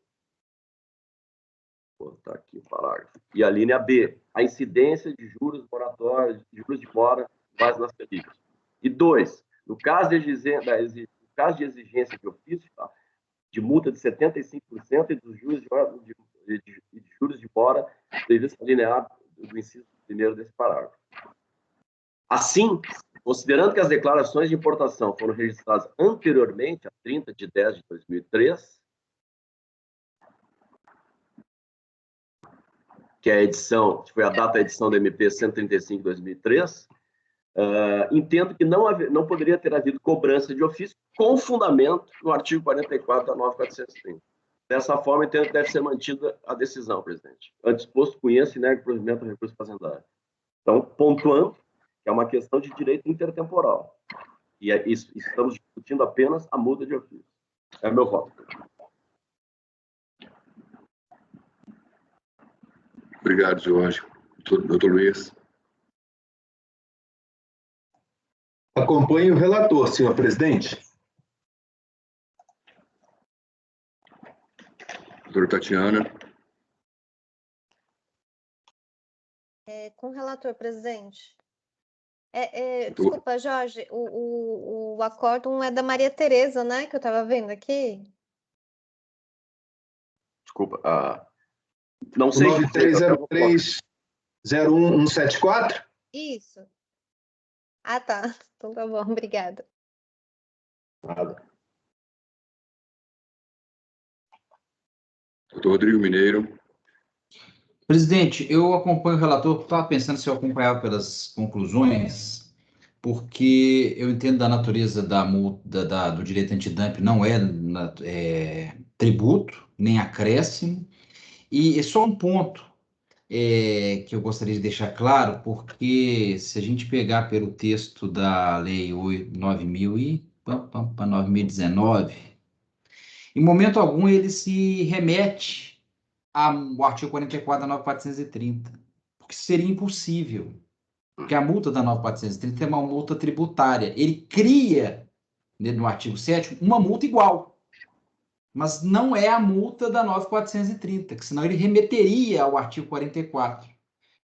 vou botar aqui o parágrafo, e a linha B, a incidência de juros moratórios, de juros de mora, base nas Selic. E 2, no caso de exigência de ofício, tá? De multa de 75% e dos juros de mora previsto na linha A do inciso 1º desse parágrafo. Assim, considerando que as declarações de importação foram registradas anteriormente a 30 de 10 de 2003, que é a edição, que foi a data da edição da MP 135 de 2003, entendo que não poderia ter havido cobrança de ofício com fundamento no artigo 44 da 9430. Dessa forma, entendo que deve ser mantida a decisão, presidente. Antes posto, conheço e nego o provimento do recurso fazendário. Então, pontuando que é uma questão de direito intertemporal. E estamos discutindo apenas a multa de ofício. É o meu voto. Obrigado, Jorge. Doutor Luiz. Acompanhe o relator, senhor presidente. Doutora Tatiana. Com o relator, presidente. Desculpa, Jorge, o acórdão é da Maria Tereza, né? Que eu estava vendo aqui. Desculpa. Não sei. 9303-01174? Isso. Ah, tá. Então tá bom, obrigada. Nada. Doutor Rodrigo Mineiro. Presidente, eu acompanho o relator, estava pensando se eu acompanhava pelas conclusões, porque eu entendo da natureza da multa do direito antidumping não é tributo, nem acréscimo, e é só um ponto que eu gostaria de deixar claro, porque se a gente pegar pelo texto da Lei 9.019, em momento algum ele se remete ao artigo 44 da 9430, porque seria impossível, porque a multa da 9430 é uma multa tributária. Ele cria, no artigo 7º, uma multa igual, mas não é a multa da 9430, que senão ele remeteria ao artigo 44,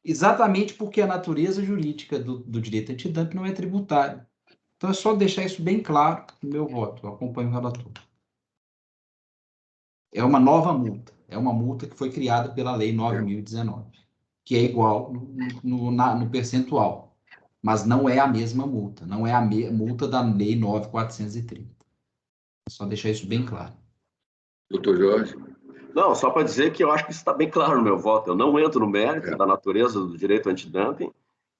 exatamente porque a natureza jurídica do direito antidumping não é tributária. Então é só deixar isso bem claro no meu voto, eu acompanho o relator. É uma nova multa. É uma multa que foi criada pela Lei 9.019, que é igual no percentual. mas não é a mesma multa, não é a multa da Lei 9.430. Só deixar isso bem claro. Doutor Jorge? Não, só para dizer que eu acho que isso está bem claro no meu voto. Eu não entro no mérito da natureza do direito antidumping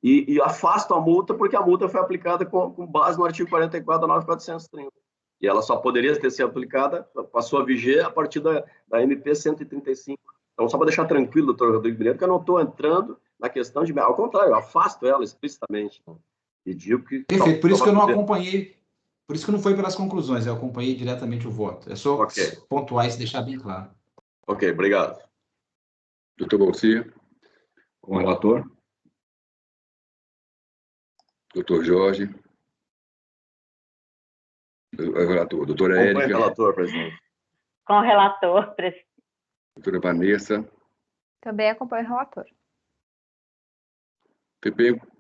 e afasto a multa porque a multa foi aplicada com base no artigo 44 da 9.430. E ela só poderia ter sido aplicada, passou a viger a partir da MP 135. Então, só para deixar tranquilo, doutor Rodrigo Mineiro, que eu não estou entrando na questão de... Ao contrário, eu afasto ela explicitamente. Né? E digo que... Perfeito, por isso que eu não acompanhei, por isso que não foi pelas conclusões, eu acompanhei diretamente o voto. É só pontuar isso e deixar bem claro. Ok, obrigado. Doutor Valcir? Com o relator. Doutor Jorge? Relator. Doutora Érica? Com o relator, presidente. Com o relator, presidente. Doutora Vanessa? Também acompanho o relator.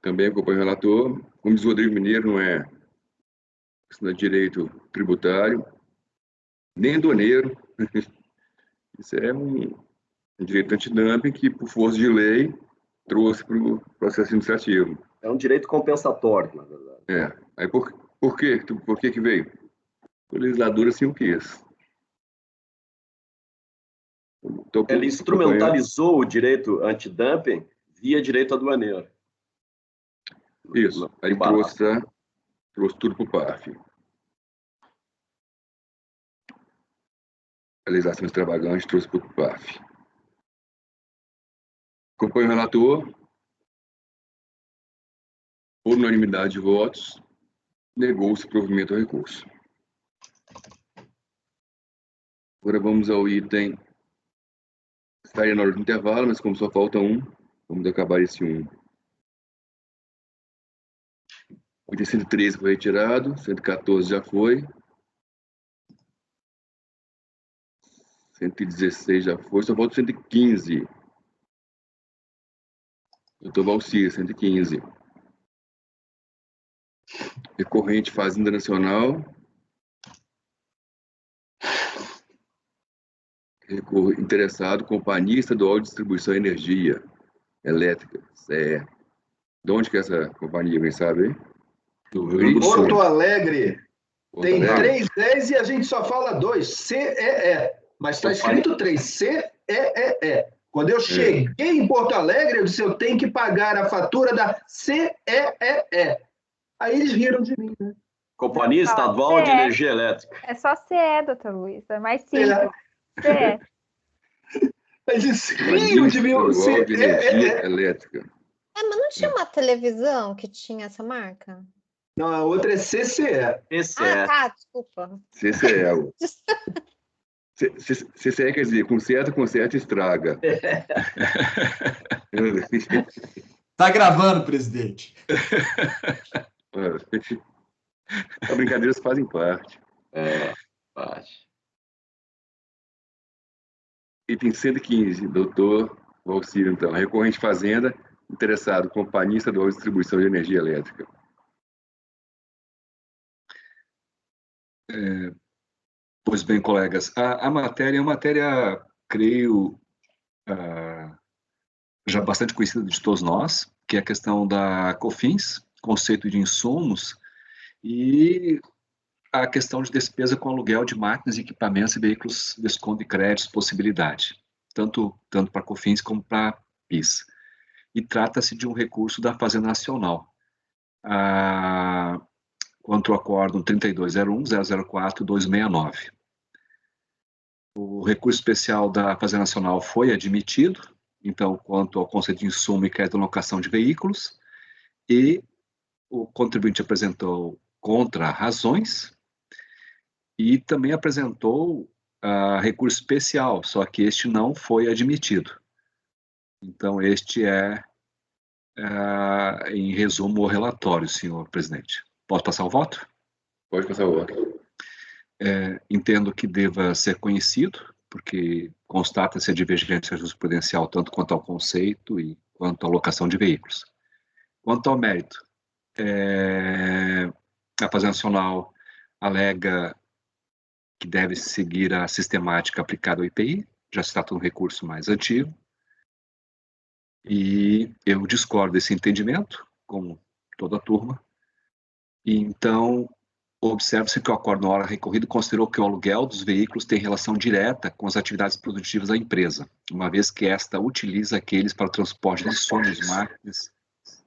Também acompanho o relator. Como diz o Rodrigo Mineiro, não é direito tributário, nem aduaneiro. Isso é um direito antidumping que, por força de lei, trouxe para o processo administrativo. É um direito compensatório, na verdade. Aí por quê? Por que veio? O legislador assim o quis. Ele instrumentalizou o direito antidumping via direito aduaneiro. Isso. Aí trouxe tudo para o PAF. A legislação extravagante trouxe para o PAF. Acompanho o relator. Por unanimidade de votos, negou-se o provimento ao recurso. Agora vamos ao item. Estaria na hora do intervalo, mas como só falta um, vamos acabar esse um. O item 113 foi retirado, 114 já foi. 116 já foi, só falta 115. Doutor Valcir, 115. Recorrente Fazenda Nacional. Interessado, Companhia Estadual de Distribuição de Energia Elétrica, CE. De onde que é essa companhia, quem sabe, hein? Do Rio Grande do Sul. Porto Alegre. Tem Alegre. 3 E's e a gente só fala 2. CEE. Mas está escrito 3. CEE. Quando eu cheguei em Porto Alegre, eu disse, eu tenho que pagar a fatura da CEE. Aí eles riram de mim, né? Companhia Estadual de Energia Elétrica. É só CE, doutor Luiz. É mais simples. CE. Eles riam de mim. De Energia Elétrica. Mas não tinha uma televisão que tinha essa marca? Não, a outra é CCE. Ah, tá, desculpa. CCE. CCE quer dizer, conserta, estraga. Tá gravando, presidente. As brincadeiras fazem parte. Parte. Item 115, doutor Valcir, então. Recorrente Fazenda, interessado, Companhia Estadual de Distribuição de Energia Elétrica. Pois bem, colegas, a matéria é uma matéria, creio, já bastante conhecida de todos nós, que é a questão da COFINS, conceito de insumos, e a questão de despesa com aluguel de máquinas, equipamentos e veículos, desconto de créditos, possibilidade, tanto para a COFINS como para a PIS. E trata-se de um recurso da Fazenda Nacional, quanto ao acórdão 3201-004-269. O recurso especial da Fazenda Nacional foi admitido, então, quanto ao conceito de insumo e crédito de locação de veículos, e o contribuinte apresentou contra-razões e também apresentou recurso especial, só que este não foi admitido. Então, este é, em resumo, o relatório, senhor presidente. Posso passar o voto? Pode passar o voto. Entendo que deva ser conhecido, porque constata-se a divergência jurisprudencial tanto quanto ao conceito e quanto à locação de veículos. Quanto ao mérito, a Fazenda Nacional alega que deve seguir a sistemática aplicada ao IPI, já se trata de um recurso mais antigo, e eu discordo desse entendimento, como toda a turma. E então, observa-se que o acordo na hora recorrida considerou que o aluguel dos veículos tem relação direta com as atividades produtivas da empresa, uma vez que esta utiliza aqueles para o transporte de insumos, máquinas,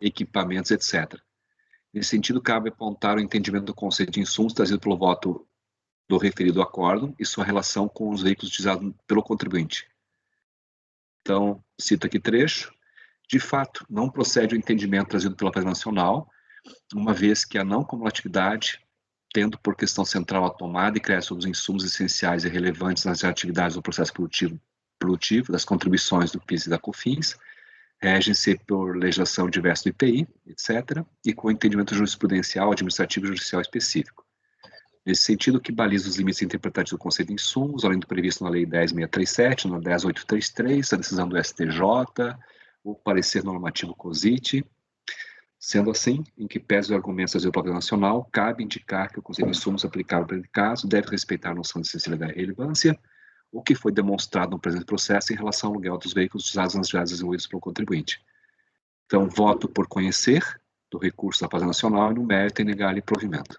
equipamentos, etc. Nesse sentido, cabe apontar o entendimento do conceito de insumos trazido pelo voto do referido acordo e sua relação com os veículos utilizados pelo contribuinte. Então, cito aqui trecho. De fato, não procede o entendimento trazido pela Presidência Nacional, uma vez que a não cumulatividade, tendo por questão central a tomada e criação dos insumos essenciais e relevantes nas atividades do processo produtivo das contribuições do PIS e da COFINS, regem-se por legislação diversa do IPI, etc., e com entendimento jurisprudencial, administrativo e judicial específico. Nesse sentido, que baliza os limites interpretativos do conceito de insumos, além do previsto na Lei 10.637, na 10.833, a decisão do STJ, o parecer normativo COSIT. Sendo assim, em que pese os argumentos do Plano Nacional, cabe indicar que o conceito de insumos aplicável para esse caso deve respeitar a noção de essencialidade e relevância, o que foi demonstrado no presente processo em relação ao aluguel dos veículos utilizados nas viagens desenvolvidas pelo contribuinte. Então, voto por conhecer do recurso da Fazenda Nacional e no mérito em negar-lhe provimento.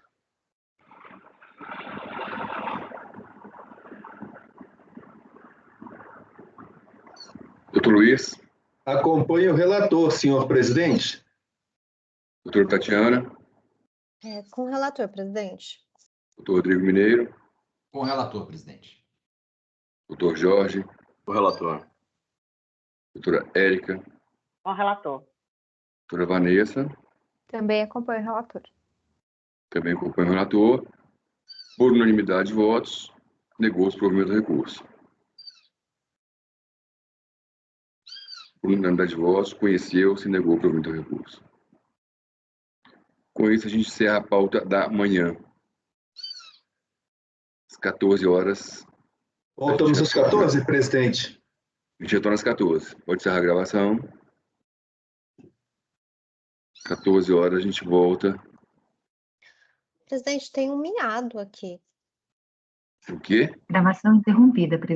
Doutor Luiz. Acompanhe o relator, senhor presidente. Doutora Tatiana. Com o relator, presidente. Doutor Rodrigo Mineiro. Com o relator, presidente. Doutor Jorge. O relator. Doutora Érica. Com o relator. Doutora Vanessa. Também acompanho o relator. Também acompanho o relator. Por unanimidade de votos, negou-se o provimento do recurso. Por unanimidade de votos, conheceu-se e negou o provimento do recurso. Com isso, a gente encerra a pauta da manhã. Às 14 horas. Voltamos às 14, presidente. A gente retorna às 14. Pode encerrar a gravação. 14 horas a gente volta. Presidente, tem um miado aqui. O quê? Gravação interrompida, presidente.